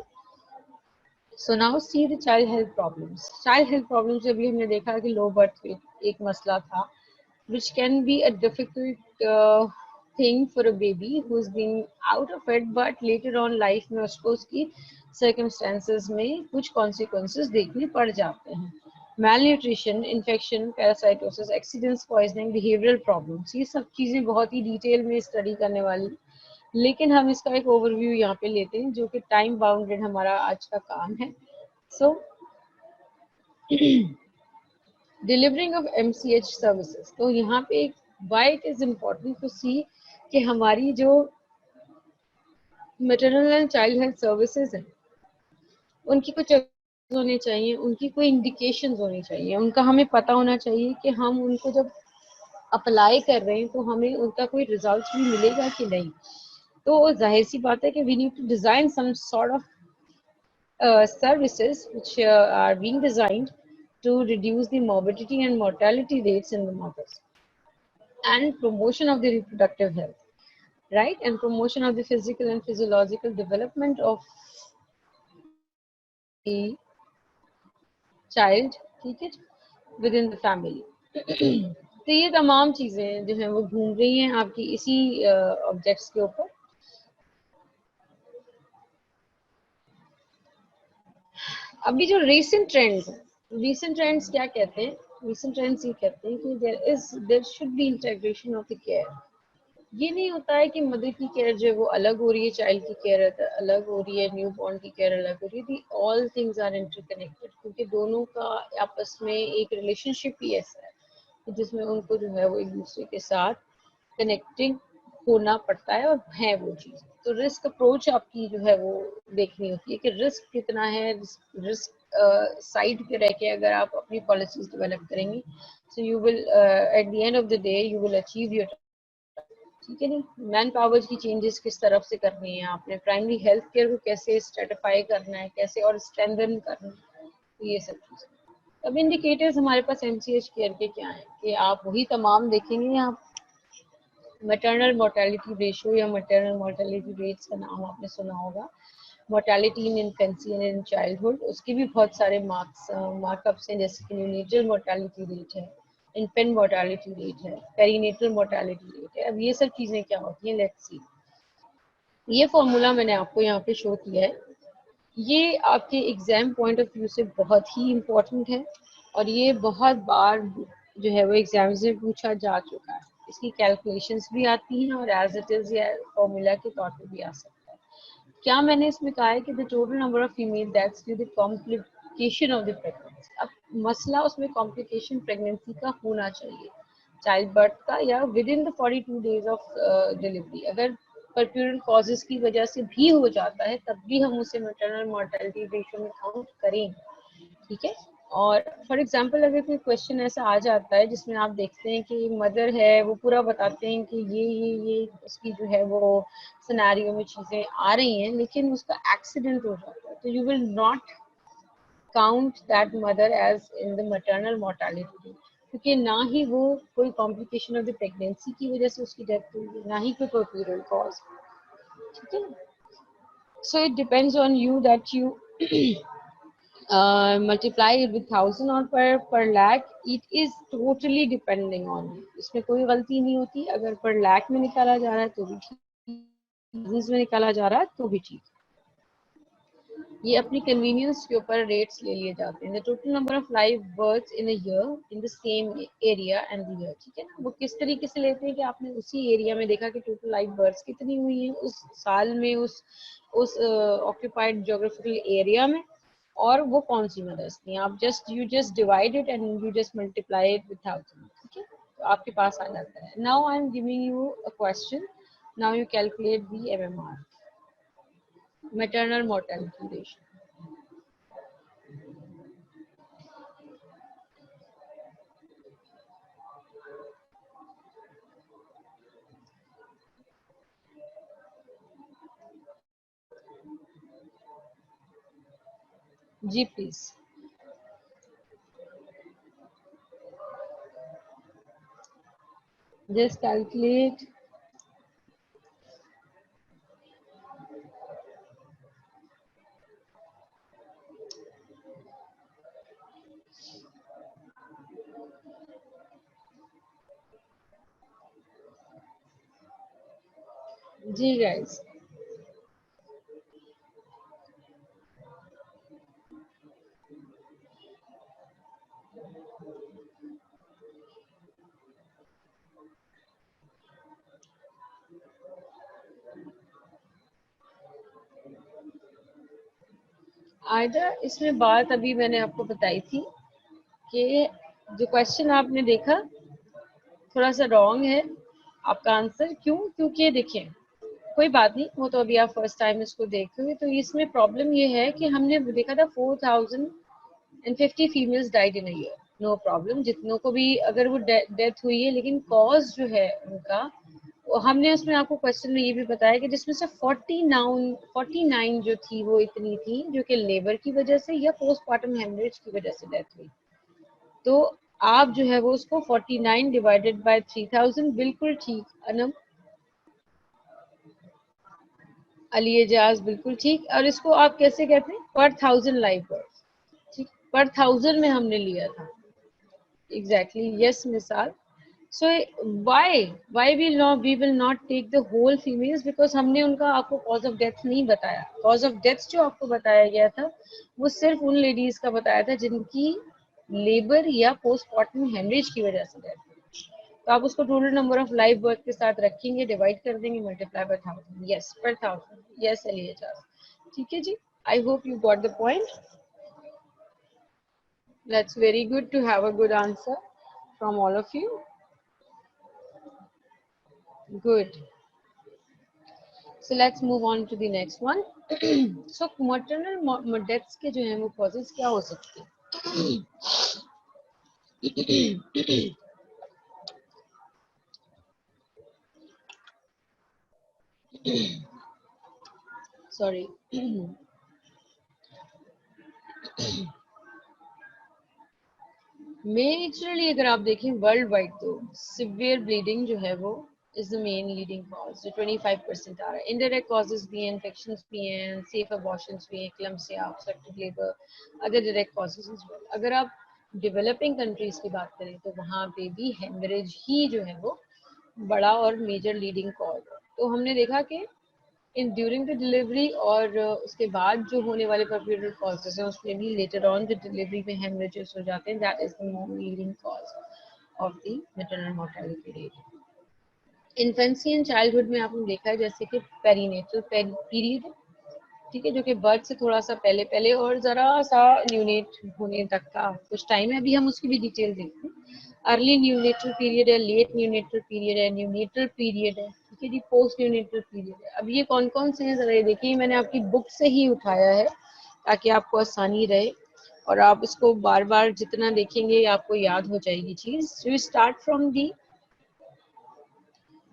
So now see the child health problems. Child health problems से भी हमने देखा कि low birth weight एक मसला था, which can be a difficult thing for a baby who's been out of it, but later on life में उसको उसकी circumstances में कुछ consequences देखने पड़ जाते हैं. Malnutrition, infection, parasitosis, accidents, poisoning, behavioral problems, ये सब चीज़ें बहुत ही डिटेल में स्टडी करने वाली, लेकिन हम इसका एक ओवरव्यू यहाँ पे लेते हैं जो कि टाइम बाउंडेड हमारा आज का काम है. So delivering of MCH services, तो यहाँ पे why it is important to see कि हमारी जो maternal and child health services हैं उनकी कुछ होने चाहिए, उनकी कोई इंडिकेशन होनी चाहिए, उनका हमें पता होना चाहिए कि हम उनको जब अप्लाई कर रहे हैं तो हमें उनका कोई रिजल्ट भी मिलेगा कि नहीं. तो जाहिर सी बात है कि we need to design some sort of services which are being designed to reduce the morbidity and mortality rates in the mothers and promotion of the reproductive health, right, and promotion of the physical and physiological development of the child, ठीक है, within the family. तो ये तमाम चीजें जो हैं वो घूम रही हैं आपकी इसी ऑब्जेक्ट्स के ऊपर. अभी जो रीसेंट ट्रेंड्स क्या कहते हैं, रीसेंट ट्रेंड्स ये कहते हैं कि there should be integration of the care. ये नहीं होता है कि मदर की केयर जो है वो अलग हो रही है, चाइल्ड की केयर अलग हो रही है, न्यू बॉर्न की केयर अलग हो रही है. ऑल थिंग्स आर इंटरकनेक्टेड क्योंकि दोनों का आपस में एक रिलेशनशिप ही ऐसा है जिसमें उनको जो है वो एक दूसरे के साथ कनेक्टिंग होना पड़ता है और है वो चीज़. तो रिस्क अप्रोच आपकी जो है वो देखनी होती है कि रिस्क कितना है. रिस्क साइड पे रह के अगर आप अपनी पॉलिसीज डेवलप करेंगे so you will at the end of the day you will achieve your, ठीक है नहीं. मैन पावर की चेंजेस किस तरफ से करनी है, आपने प्राइमरी हेल्थ केयर को कैसे स्ट्रेटिफाई करना है, कैसे और स्ट्रेंथन करना है, ये सब चीज़ें. अब इंडिकेटर्स हमारे पास MCH केयर के क्या हैं कि आप वही तमाम देखेंगे. आप मैटरनल मोर्टेलिटी रेशियो या मैटरनल मोर्टेलिटी रेट्स का नाम आपने सुना होगा. Mortality in infancy and in childhood, उसके भी बहुत सारे मार्कअप्स हैं जैसे कि न्यूनेटल मोर्टेलिटी रेट है, इन्फेंट मोर्टेलिटी रेट है, पेरीनेटल मोर्टेलिटी रेट है. अब ये सब चीज़ें क्या होती हैं, लेट्स सी. ये फॉर्मूला मैंने आपको यहाँ पे शो किया है. ये आपके एग्जाम पॉइंट ऑफ व्यू से बहुत ही इम्पोर्टेंट है और ये बहुत बार जो है वो एग्जाम से पूछा जा चुका है. इसकी कैलकुलेशंस भी आती हैं और एज इट इज या फॉर्मूला के तौर पे भी आ सकता है. क्या मैंने इसमें कहा है कि the total number of female deaths due the complication of the pregnancy. अब मसला उसमें कॉम्प्लिकेशन प्रेगनेंसी का होना चाहिए, चाइल्ड बर्थ का या with in the 42 days of delivery. अगर पर्प्यूरल कॉजेज की वजह से भी हो जाता है तब भी हम उसे मैटरनल मोर्टेलिटी रेशियो में काउंट करें, ठीक है. और फॉर एग्जांपल अगर कोई क्वेश्चन ऐसा आ जाता है जिसमें आप देखते हैं कि मदर है वो पूरा बताते हैं कि ये उसकी जो है वो सिनेरियो में चीज़ें आ रही हैं लेकिन उसका एक्सीडेंट हो जाता है, तो you will not count that mother as in the maternal mortality क्योंकि ना ही वो कोई कॉम्प्लिकेशन ऑफ द प्रेगनेंसी की वजह से उसकी डेथ हुई है, ना ही कोई पर्प्यूरल कॉज, ठीक है. So it depends on you that you multiply it with 1000 or per lakh. It is totally depending on you. इसमें कोई गलती नहीं होती. अगर per lakh में निकाला जा रहा है तो भी ठीक, thousands में निकाला जा रहा है तो भी ठीक. ये अपनी कन्वीनियंस के ऊपर रेट्स ले लिए जाते हैं. The total number of live births in a year in the same area and the year, ठीक है ना. वो किस तरीके से लेते हैं कि आपने उसी एरिया में देखा कि टोटल लाइव बर्थ्स कितनी हुई हैं उस साल में उस ऑक्यूपाइड ज्योग्राफिकल एरिया में और वो कौन सी मदर्स थी. आप just divide it and you just multiply it with 1000, ठीक है, तो आपके पास आ जाता है. Now I am giving you a question. Now you calculate the MMR, maternal mortality ratio. जी प्लीज. Just calculate जी गाइस, आयदा इसमें बात अभी मैंने आपको बताई थी कि जो क्वेश्चन आपने देखा थोड़ा सा रॉन्ग है आपका आंसर। क्यों? क्योंकि देखिए, कोई बात नहीं, वो तो अभी आप फर्स्ट टाइम इसको देख रहे हो, तो इसमें प्रॉब्लम ये है कि हमने देखा था 4050 females died in year. No problem, जितनों को भी अगर वो डेथ हुई है, लेकिन कॉज जो है उनका, वो हमने उसमें आपको क्वेश्चन में ये भी बताया कि जिसमें से 49 जो थी वो इतनी थी जो कि लेबर की वजह से या पोस्टमार्टम हेमरेज की वजह से डेथ हुई। तो आप जो है वो उसको 49 डिवाइडेड बाय 3000, बिल्कुल ठीक अनम, अली एजाज बिल्कुल ठीक। और इसको आप कैसे कहते हैं? पर थाउजेंड लाइव बर्थ, ठीक, पर थाउजेंड में हमने लिया था। Exactly, yes Misal. So why we will not take the whole females, because हमने उनका आपको कॉज ऑफ डेथ नहीं बताया। कॉज ऑफ डेथ जो आपको बताया गया था वो सिर्फ उन लेडीज का बताया था जिनकी लेबर या पोस्टमार्टम हेमरेज की वजह से डेथ। तो आप उसको total number of live birth के साथ रखेंगे, डिवाइड कर देंगे, मल्टीप्लाई बाय 1000, यस, पर 1000, यस एलिए चार्ज। ठीक है जी, I hope you got the point. That's very good to have a good answer from all of you. Good. So let's move on to the next one. So maternal deaths के जो हैं वो causes क्या हो सकते हैं? Sorry. Majorly अगर आप देखें वर्ल्ड वाइड, तो सिवियर ब्लीडिंग जो है वो is the main leading cause, जो 25% आ रहा है। इनडायरेक्ट कॉजेज भी हैं, इन्फेक्शंस भी हैं, सेफ अबॉर्शंस भी हैं, eclampsia, obstructive labour, other direct causes as well. अगर आप डेवलपिंग कंट्रीज की बात करें तो वहाँ पे भी हेमरेज ही जो है वो बड़ा और मेजर लीडिंग कॉज है। तो हमने देखा कि इन ड्यूरिंग द डिलीवरी और उसके बाद जो होने वाले परफ्यूरियल कॉजेज हैं उसमें भी लेटर ऑन जो डिलीवरी में हेमरेजेस हो जाते हैं, that is the leading cause of the maternal mortality rate. Infancy and childhood में आपने देखा है जैसे कि पेरीनेटल पीरियड, ठीक है, जो कि बर्थ से थोड़ा सा पहले पहले और जरा सा न्यूनेट होने तक का कुछ टाइम है, अभी हम उसकी भी डिटेल देखते हैं। अर्ली न्यूनेटल पीरियड है, लेट न्यूनेटल पीरियड है, न्यूनेटल पीरियड है, ठीक है जी, पोस्ट न्यूनेटल पीरियड है। अब ये कौन कौन से हैं जरा ये देखिए, मैंने आपकी बुक से ही उठाया है ताकि आपको आसानी रहे और आप इसको बार बार जितना देखेंगे आपको याद हो जाएगी चीज। So you start from the,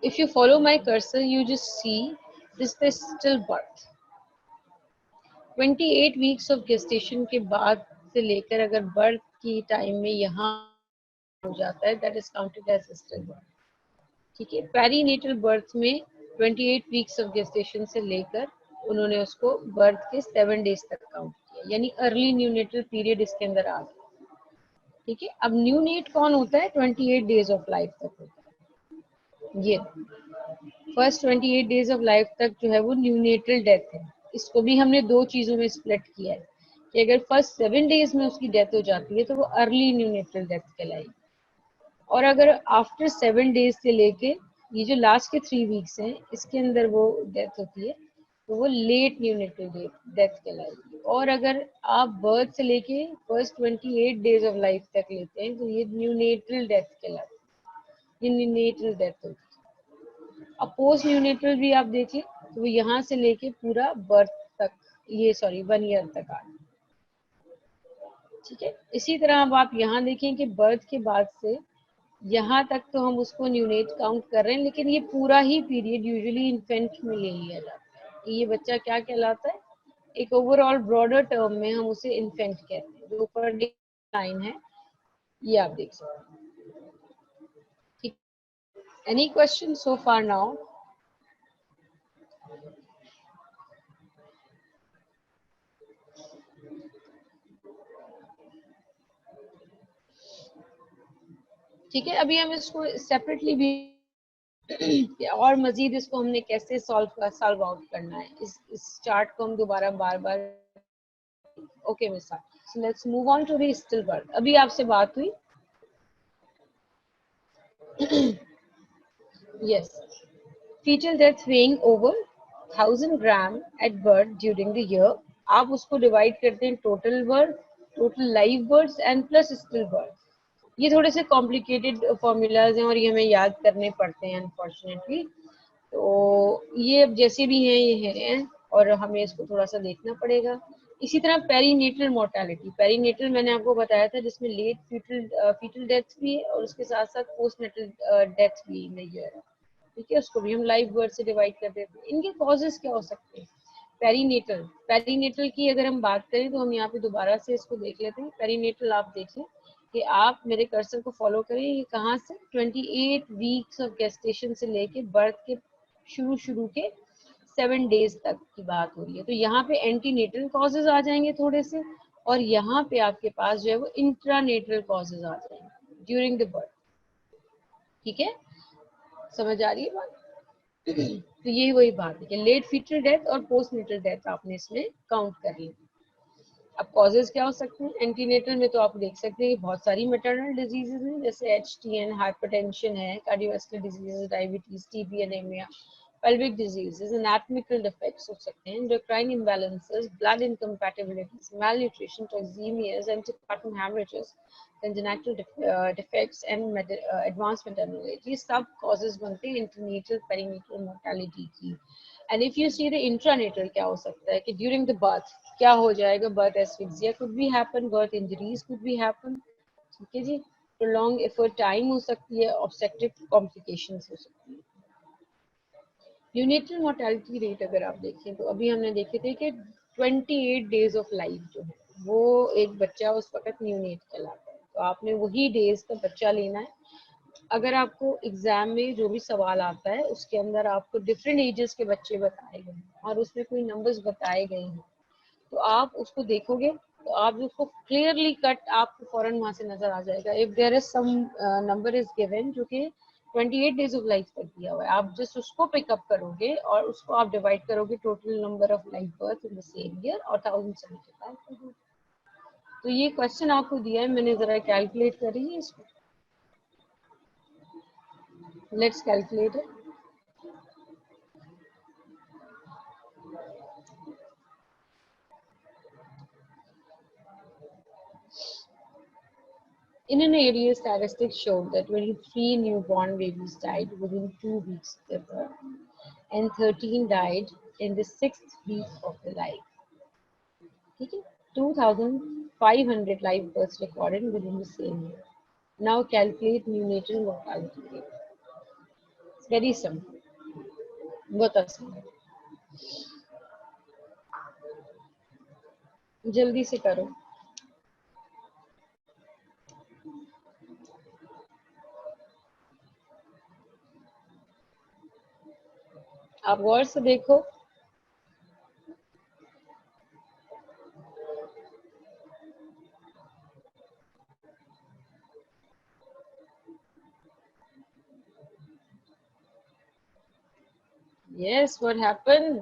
if you follow my cursor you just see this is still birth। 28 weeks of gestation के बाद से लेकर अगर बर्थ की टाइम में यहाँ हो जाता है, that is counted as still birth. ठीक है, पेरीनेटल बर्थ में 28 वीक्स ऑफ गेस्टेशन से लेकर उन्होंने उसको बर्थ के 7 डेज तक काउंट किया, यानी अर्ली न्यूनेटल पीरियड इसके अंदर आ गया। ठीक है, अब न्यूनेट कौन होता है? 28 डेज ऑफ लाइफ तक होता है। ये फर्स्ट 28 डेज ऑफ लाइफ तक जो है वो न्यूनेटल डेथ है। इसको भी हमने दो चीजों में स्प्लिट किया है कि अगर फर्स्ट 7 डेज में उसकी डेथ हो जाती है तो वो अर्ली न्यूनेटल डेथ कहलाएगी, और अगर आफ्टर 7 डेज से लेके ये जो लास्ट के 3 वीक्स हैं इसके अंदर वो डेथ होती है तो वो लेट न्यूनेटल डेथ कहलाएगी। और अगर आप बर्थ से लेके फर्स्ट 28 डेज ऑफ लाइफ तक लेते हैं तो ये न्यूनेटल डेथ कहलाती है, ये न्यूनेटल डेथ होती है। अब पोस्ट न्यूनेटल भी आप देखिए तो वो यहाँ से लेके पूरा बर्थ तक, ये सॉरी 1 ईयर तक आ, ठीक है। इसी तरह अब आप यहाँ देखें कि बर्थ के बाद से यहाँ तक तो हम उसको न्यूनेट काउंट कर रहे हैं, लेकिन ये पूरा ही पीरियड यूजुअली इन्फेंट में ले लिया जाता है कि ये बच्चा क्या कहलाता है। एक ओवरऑल ब्रॉडर टर्म में हम उसे इन्फेंट कहते हैं। जो ऊपर लाइन है ये आप देख सकते हैं, ठीक। Any question so far now? ठीक है, अभी हम इसको सेपरेटली भी और मजीद इसको हमने कैसे सॉल्व आउट करना है, इस चार्ट को हम दोबारा बार बार। Okay miss, so let's move on to the stillbirth. अभी आपसे बात हुई, yes, fetal death weighing over 1000 gram at birth during the year। आप उसको डिवाइड करते हैं total birth, total live birth and plus still birth. ये थोड़े से कॉम्प्लिकेटेड फॉर्मूलाज हैं और ये हमें याद करने पड़ते हैं अनफॉर्चुनेटली। तो ये अब जैसे भी हैं ये हैं और हमें इसको थोड़ा सा देखना पड़ेगा। इसी तरह पेरीनेटल मोर्टेलिटी, पेरीनेटल मैंने आपको बताया था जिसमें लेट फीटल डेथ भी है और उसके साथ साथ पोस्टनेटल डेथ भी इन ईयर है, ठीक है, उसको भी हम लाइव बर्थ से डिवाइड कर देते हैं। इनके कॉजेज क्या हो सकते हैं? पेरीनेटल, पेरीनेटल की अगर हम बात करें तो हम यहाँ पे दोबारा से इसको देख लेते हैं। पेरीनेटल आप देखें कि आप मेरे कर्सर को फॉलो करें, ये कहाँ से 28 वीक्स ऑफ गेस्टेशन से लेके बर्थ के शुरू के 7 डेज तक की बात हो रही है। तो यहाँ पे एंटीनेटल कॉजेज आ जाएंगे थोड़े से, और यहाँ पे आपके पास जो है वो इंट्रानेटल कॉजेज आ जाएंगे ड्यूरिंग द बर्थ। ठीक है, समझ आ रही है बात? तो ये वही बात है कि लेट फीटल डेथ और पोस्ट नेटल डेथ आपने इसमें काउंट कर ली। अब कॉजेज क्या हो सकते हैं? एंटीनेटल में तो आप देख सकते हैं कि बहुत सारी मैटरनल डिजीजेज हैं, जैसे HTN, हाइपरटेंशन है, cardiovascular diseases, diabetes, TB, anaemia, pelvic diseases, anatomical defects हो सकते हैं, endocrine imbalances, blood incompatibilities, malnutrition, toxemias, antepartum hemorrhages, congenital defects and advanced maternal age, ये सब causes बनते हैं antenatal perinatal mortality की। And if you see the intranatal, क्या हो सकता है कि during the birth क्या हो जाएगा? birth asphyxia could be happen, birth injuries could be happen, ठीक है जी, prolonged effort time हो सकती है, obstetric complications हो सकती है। न्यूनेटल मोर्टेलिटी रेट अगर आप देखें तो अभी हमने देखे थे कि 28 डेज ऑफ लाइफ जो है वो एक बच्चा उस वक्त न्यूनेट कहलाता है। तो आपने वही डेज का बच्चा लेना है। अगर आपको एग्जाम में जो भी सवाल आता है उसके अंदर आपको डिफरेंट एजेस के बच्चे बताए गए हैं और उसमें कोई नंबर्स बताए गए हैं, तो आप उसको देखोगे तो आप उसको क्लियरली कट आपको फौरन वहां से नजर आ जाएगा। If there is some number is given जो कि 28 डेज ऑफ लाइफ तक दिया हुआ है, आप जस्ट उसको पिकअप करोगे और उसको आप डिवाइड करोगे total number of life birth in the same year और 1075 कर दो। तो ये क्वेश्चन आपको दिया है, मैंने जरा कैलकुलेट करी है इसको, let's calculate it. In an area, statistics showed that 23 newborn babies died within 2 weeks of their birth, and 13 died in the 6th week of their life. Okay? 2,500 live births recorded within the same year. Now calculate neonatal mortality rate. It's very simple. बहुत आसान है, जल्दी से करो। आप गौर से देखो, yes, what happened?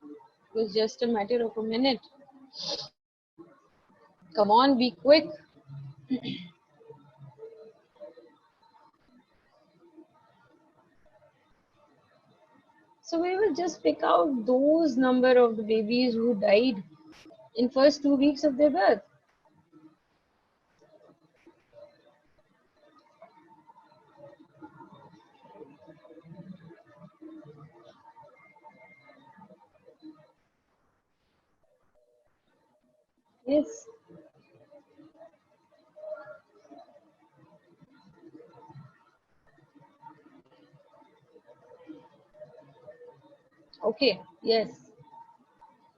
It was just a matter of a minute. Come on, be quick. So we will just pick out those number of the babies who died in first 2 weeks of their birth. Yes. Okay. Yes.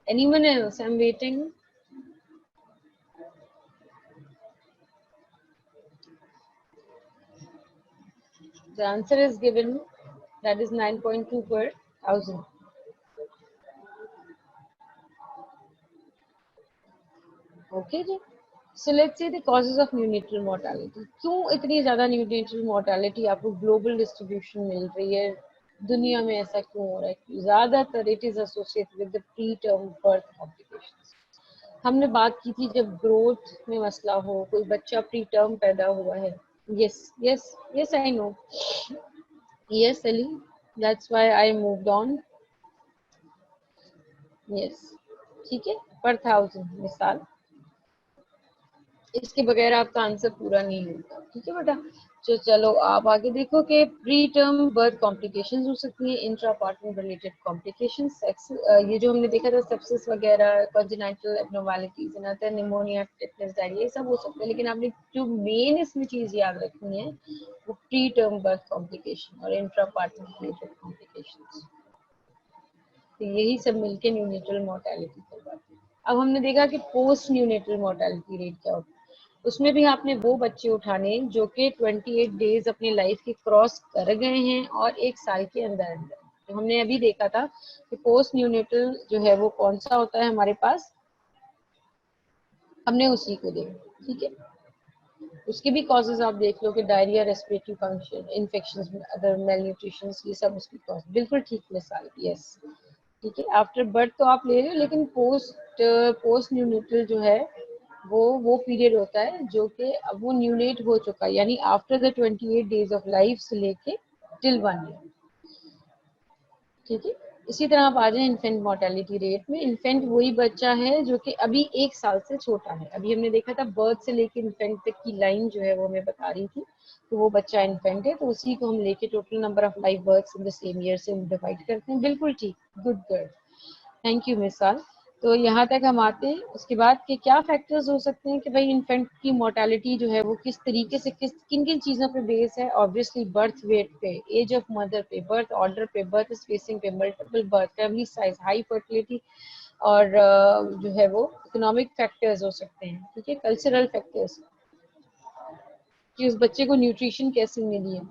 Anyone else? I'm waiting. The answer is given. That is 9.2 per thousand. Okay. So let's see the causes of neonatal mortality. क्यों इतनी ज़्यादा neonatal mortality आपको global distribution मिल रही है, दुनिया में ऐसा क्यों हो रहा है? ज़्यादातर it is associated with the pre term birth complications. हमने बात की थी जब ग्रोथ में मसला हो, कोई बच्चा प्री टर्म पैदा हुआ है। Yes yes yes I know, yes Ali, that's why I moved on. Yes, ठीक है, पर थाउजेंड मिसाल, इसके बगैर आपका आंसर पूरा नहीं होगा। ठीक है बेटा, तो चलो आप आगे देखो कि प्री टर्म बर्थ कॉम्प्लिकेशंस हो सकती हैं, इंट्रा पार्टनर रिलेटेड कॉम्प्लिकेशंस, ये जो हमने देखा था सेप्सिस वगैरह, congenital abnormalities, pneumonia, tetanus, diarrhoea, ये सब हो सकते हैं। लेकिन आपने जो मेन इसमें चीज याद रखनी है वो प्री टर्म बर्थ कॉम्प्लिकेशन और इंट्रा पार्टनर रिलेटेड कॉम्प्लिकेशंस। तो यही सब मिलके न्यूनेटल मोर्टेलिटी करवाती है। अब हमने देखा कि पोस्ट न्यूनेटल मोर्टेलिटी रेट क्या होता है। उसमें भी आपने वो बच्चे उठाने जो कि 28 डेज अपनी लाइफ की क्रॉस कर गए हैं और 1 साल के अंदर अंदर। तो हमने अभी देखा था कि पोस्ट न्यूनेटल जो है वो कौन सा होता है हमारे पास, हमने उसी को देखा। ठीक है, उसके भी कॉजेज आप देख लो कि diarrhoea, respiratory function infections, other mail nutrition, ये सब उसकी कॉज। बिल्कुल ठीक मिसाल, यस। ठीक है, आफ्टर बर्थ तो आप ले रहे हो, लेकिन पोस्ट न्यूनेटल जो है वो पीरियड होता है जो कि अब वो न्यूनेट हो चुका है, यानी after the 28 days of life से लेके टिल 1 ईयर। ठीक है, इसी तरह आप आ जाए इन्फेंट मोर्टेलिटी रेट में। इन्फेंट वही बच्चा है जो कि अभी 1 साल से छोटा है। अभी हमने देखा था बर्थ से लेके इन्फेंट तक की लाइन जो है वो हमें बता रही थी, तो वो बच्चा इन्फेंट है, तो उसी को हम लेके total number of life births in the same year से डिवाइड करते हैं। बिल्कुल ठीक, गुड गर्ल, थैंक यू मिसाल। तो यहाँ तक हम आते हैं। उसके बाद के क्या फैक्टर्स हो सकते हैं कि भाई इन्फेंट की मोर्टेलिटी जो है वो किस तरीके से, किन किन चीज़ों पे बेस है? ऑब्वियसली बर्थ वेट पे, एज ऑफ मदर पे, बर्थ ऑर्डर पे, बर्थ स्पेसिंग पे, multiple birth, family size, high fertility, और जो है वो इकोनॉमिक फैक्टर्स हो सकते हैं। ठीक है, कल्चरल फैक्टर्स कि उस बच्चे को न्यूट्रिशन कैसे मिली है,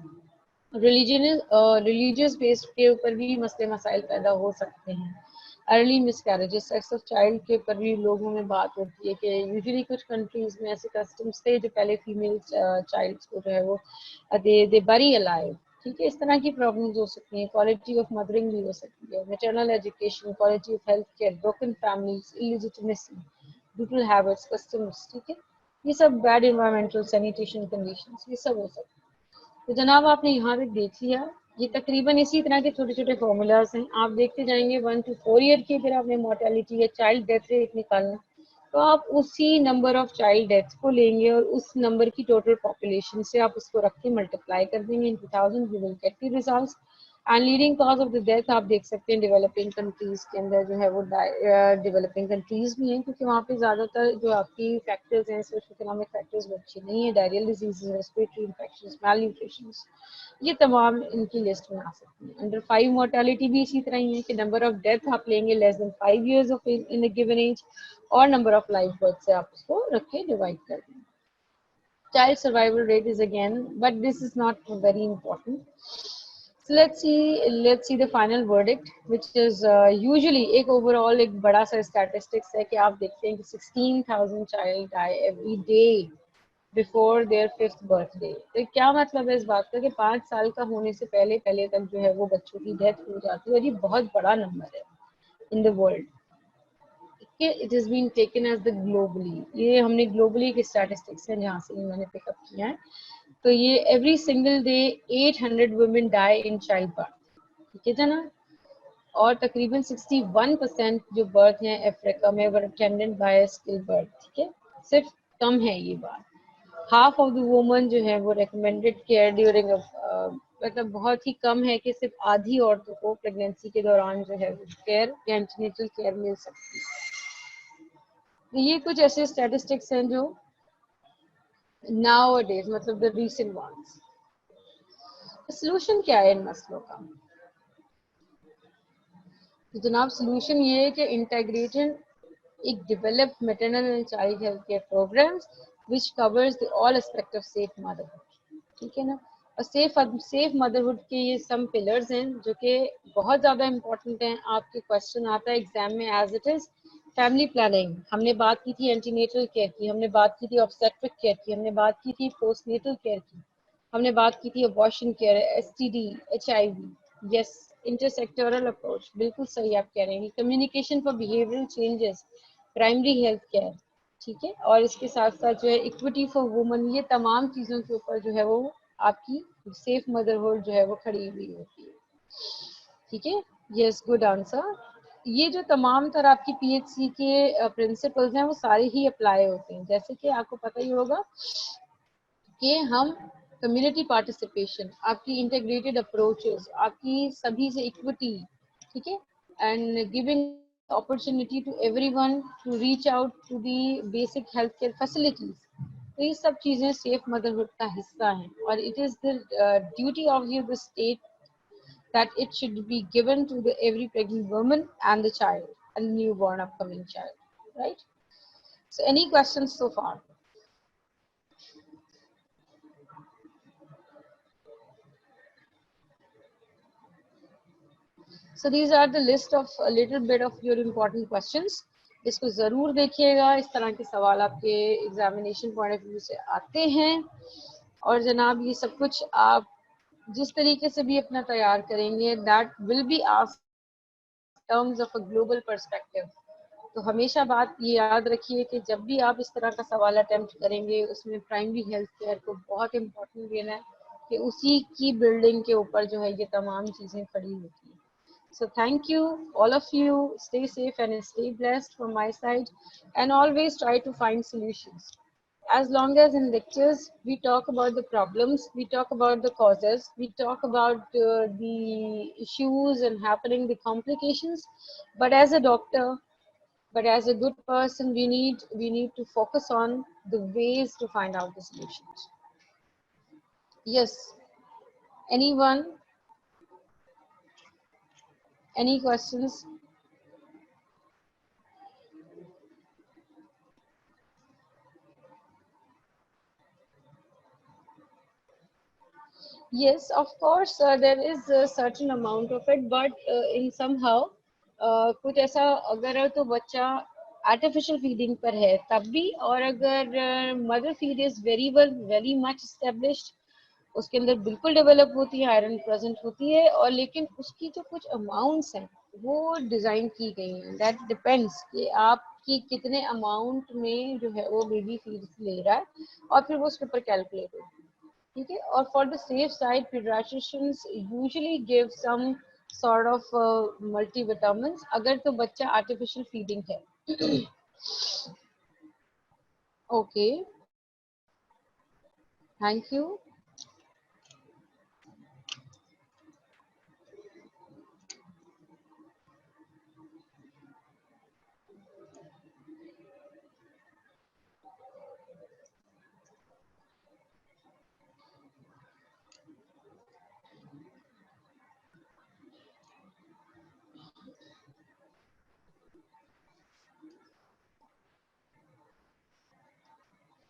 रिलीजियस बेस्ड के ऊपर भी मसले मसाइल पैदा हो सकते हैं। Early miscarriages, sex of child के ऊपर भी लोगों में बात होती है कि यूजुअली कुछ कंट्रीज में ऐसे कस्टम्स थे जो पहले फीमेल चाइल्ड को जो है वो दे बरी अलाइव। ठीक है, इस तरह की प्रॉब्लम्स हो सकती हैं। क्वालिटी ऑफ मदरिंग भी हो सकती है, maternal education, quality of health care, broken families, illegitimacy, brutal habits, customs. ठीक है, ये सब बैड इन्वायरमेंटल सैनिटेशन कंडीशंस, ये सब हो सकते हैं। तो जनाब आपने यहाँ तक देख लिया, ये तकरीबन इसी तरह के छोटे छोटे फॉर्मूलाज हैं। आप देखते जाएंगे 1 to 4 ईयर की अगर आपने मोर्टेलिटी या चाइल्ड डेथ रेट निकालना, तो आप उसी नंबर ऑफ चाइल्ड डेथ को लेंगे और उस नंबर की टोटल पॉपुलेशन से आप उसको रख के मल्टीप्लाई कर देंगे इन 2000, you will get the results. And leading cause of the death आप देख सकते हैं डेवलपिंग कंट्रीज के अंदर जो है वो डेवलपिंग कंट्रीज भी हैं, क्योंकि वहाँ पे ज़्यादातर जो आपकी फैक्टर्स हैं, सोशल इकोनॉमिक फैक्टर्स वो अच्छे नहीं है। Diarrhoeal disease, respiratory infection, mail nutrition, ये तमाम इनकी लिस्ट में आ सकती है। अंडर 5 मोर्टेलिटी भी इसी तरह ही है कि नंबर ऑफ डेथ आप लेंगे less than 5 years of in a given age, और नंबर ऑफ लाइफ बर्थ से आप उसको रख के डिवाइड कर देंगे। Child survival rate is again, but this is not very important. So let's see the final verdict, which is usually एक overall एक बड़ा सा statistics है कि आप देखते हैं कि 16,000 child die every day before their 5th birthday। तो क्या मतलब है इस बात का कि 5 साल का होने से पहले पहले तक जो है वो बच्चों की डेथ हो जाती है, और ये बहुत बड़ा नंबर है in the world. It is been taken as the globally, ये हमने ग्लोबली के स्टैटिस्टिक्स हैं जहाँ से मैंने पिकअप किया है। तो ये every single day 800 women die in child birth. ठीक है जना, और तकरीबन 61% जो बर्थ हैं अफ्रीका में वर अटेंडेड बाय स्किल बर्थ। ठीक है, सिर्फ कम है ये बात। हाफ ऑफ द वुमन जो है वो रिकमेंडेड केयर ड्यूरिंग, मतलब बहुत ही कम है कि सिर्फ आधी औरतों को प्रेगनेंसी के दौरान जो है केयर, एंटीनेटल केयर मिल सकती है। तो ये कुछ ऐसे स्टैटिस्टिक्स हैं जो नाउअडेज, मतलब द रीसेंट वंस। सोल्यूशन क्या है इन मसलों का? तो जनाब सोल्यूशन ये है कि इंटीग्रेटेड एक developed maternal and child health care programmes which covers the all aspect of safe motherhood. ठीक है ना, और सेफ मदरहुड के ये सम पिलर्स हैं जो कि बहुत ज़्यादा इंपॉर्टेंट हैं। आपके क्वेश्चन आता है एग्जाम में as it is family planning, हमने बात की थी एंटीनेटल केयर की, हमने बात की थी ऑब्स्टेट्रिक केयर की, हमने बात की थी पोस्टनेटल केयर की, हमने बात की थी abortion care, STD, HIV. Yes, intersectoral approach, बिल्कुल सही आप कह रहे हैं। Communication for behavioural changes, primary health care, ठीक है। और इसके साथ साथ जो है इक्विटी फॉर वुमन, ये तमाम चीज़ों के ऊपर जो है वो आपकी सेफ मदरहुड जो है वो खड़ी हुई होती है, ठीक है। Yes, good answer. ये जो तमाम तरह आपकी पीएचसी के प्रिंसिपल्स हैं वो सारे ही अप्लाई होते हैं। जैसे कि आपको पता ही होगा कि हम कम्युनिटी पार्टिसिपेशन, आपकी इंटीग्रेटेड अप्रोचेस, आपकी सभी से इक्विटी, ठीक है, and giving opportunity to everyone to reach out to the basic health care facilities, तो ये सब चीज़ें सेफ मदरहुड का हिस्सा हैं। और it is the duty of the state that it should be given to the every pregnant woman and the child and newborn upcoming child, right? So any questions so far? So these are the list of a little bit of your important questions. इसको ज़रूर देखिएगा, इस तरह के सवाल आपके examination point of view से आते हैं। और जनाब ये सब कुछ आप जिस तरीके से भी अपना तैयार करेंगे, that will be asked terms of a global perspective. तो हमेशा बात ये याद रखिए कि जब भी आप इस तरह का सवाल अटेम्प्ट करेंगे, उसमें प्राइमरी हेल्थ केयर को बहुत इम्पोर्टेंट देना है कि उसी की बिल्डिंग के ऊपर जो है ये तमाम चीज़ें खड़ी होती हैं। So thank you, all of you. Stay safe and stay blessed from my side, and always try to find solutions. As long as in lectures we talk about the problems, we talk about the causes, we talk about the issues and happening the complications, but as a doctor, but as a good person, we need to focus on the ways to find out the solutions. Yes, anyone, any questions? Yes, of course, there is a certain amount of it, but in somehow कुछ ऐसा अगर है तो बच्चा artificial feeding पर है तब भी, और अगर mother feed is very much established, उसके अंदर बिल्कुल डेवलप होती है, आयरन प्रेजेंट होती है, और लेकिन उसकी जो कुछ अमाउंट्स हैं वो डिज़ाइन की गई हैं। दैट डिपेंड्स कि आपकी कितने अमाउंट में जो है वो बेबी फीड ले रहा है, और फिर वो उसके ऊपर कैलकुलेट होती है, ठीक है। और for the safe side, pediatricians usually give some sort of multivitamins अगर तो बच्चा आर्टिफिशियल फीडिंग है। Okay, thank you.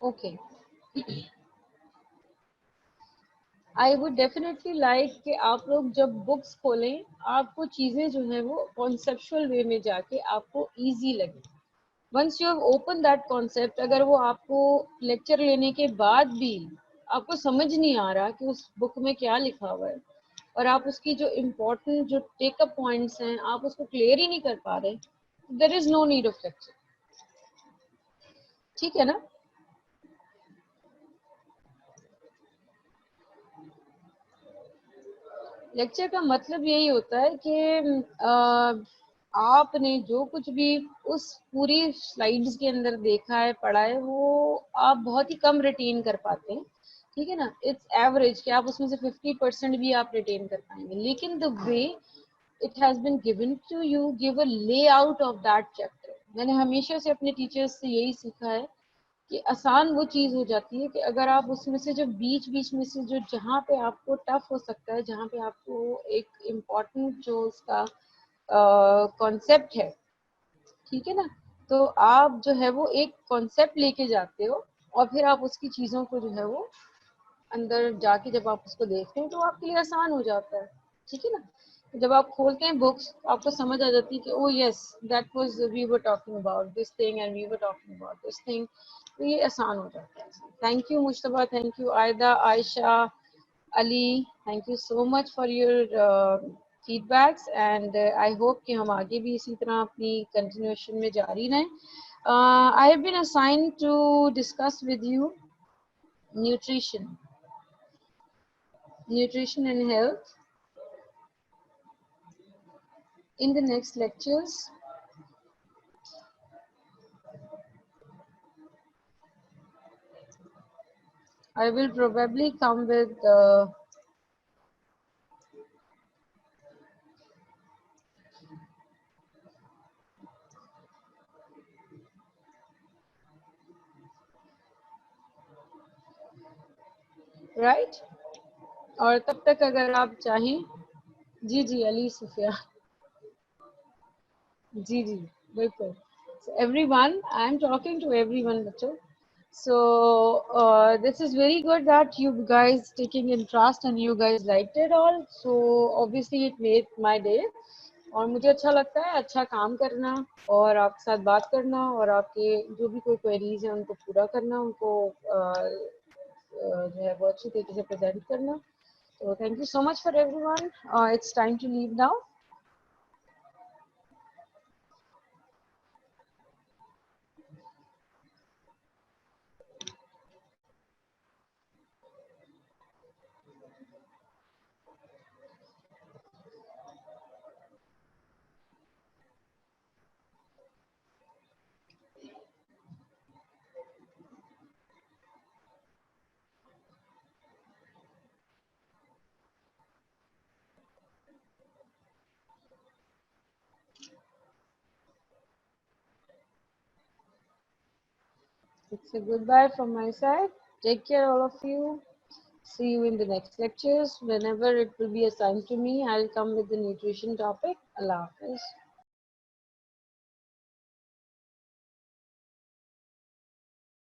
Okay, I would definitely like कि आप लोग जब बुक्स खोलें, आपको चीज़ें जो हैं वो कॉन्सेप्चुअल वे में जाके आपको ईजी लगे। Once you have open that concept, अगर वो आपको लेक्चर लेने के बाद भी आपको समझ नहीं आ रहा कि उस बुक में क्या लिखा हुआ है, और आप उसकी जो इम्पोर्टेंट जो टेकअप पॉइंट्स हैं आप उसको क्लियर ही नहीं कर पा रहे, there is no need of lecture, ठीक है ना। लेक्चर का मतलब यही होता है कि आपने जो कुछ भी उस पूरी स्लाइड्स के अंदर देखा है, पढ़ा है, वो आप बहुत ही कम रिटेन कर पाते हैं, ठीक है ना। इट्स एवरेज कि आप उसमें से 50% भी आप रिटेन कर पाएंगे, लेकिन the way it has been given to you give a layout of that chapter. मैंने हमेशा से अपने टीचर्स से यही सीखा है कि आसान वो चीज़ हो जाती है कि अगर आप उसमें से जो बीच बीच में से जो जहाँ पे आपको टफ हो सकता है, जहाँ पे आपको एक इम्पॉर्टेंट जो उसका कॉन्सेप्ट है, ठीक है ना, तो आप जो है वो एक कॉन्सेप्ट लेके जाते हो, और फिर आप उसकी चीज़ों को जो है वो अंदर जाके जब आप उसको देखते हैं तो आपके लिए आसान हो जाता है, ठीक है ना। जब आप खोलते हैं बुक्स आपको समझ आ जाती है कि oh yes that was we were talking about this thing and we were talking about this thing, तो ये आसान हो जाता है। Thank you Mushtaba, thank you Aida, Ayesha, Ali, thank you so much for your feedbacks and I hope कि हम आगे भी इसी तरह अपनी कंटिन्यूएशन में जारी रहें। I have been assigned to discuss with you nutrition nutrition and health in the next lectures. I will probably come with right, और तब तक अगर आप चाहें, जी जी अली सुफिया, जी जी बिल्कुल, so everyone, I am talking to everyone बच्चों. So this is very good that you guys taking interest and you guys liked it all. So obviously it made my day. और मुझे अच्छा लगता है अच्छा काम करना और आपके साथ बात करना और आपके जो भी कोई क्वेरीज हैं उनको पूरा करना, उनको जो है वो अच्छी तरीके से प्रेजेंट करना. So thank you so much for everyone. It's time to leave now. It's a goodbye from my side. Take care, all of you. See you in the next lectures. Whenever it will be assigned to me, I'll come with the nutrition topic. Allah Hafiz.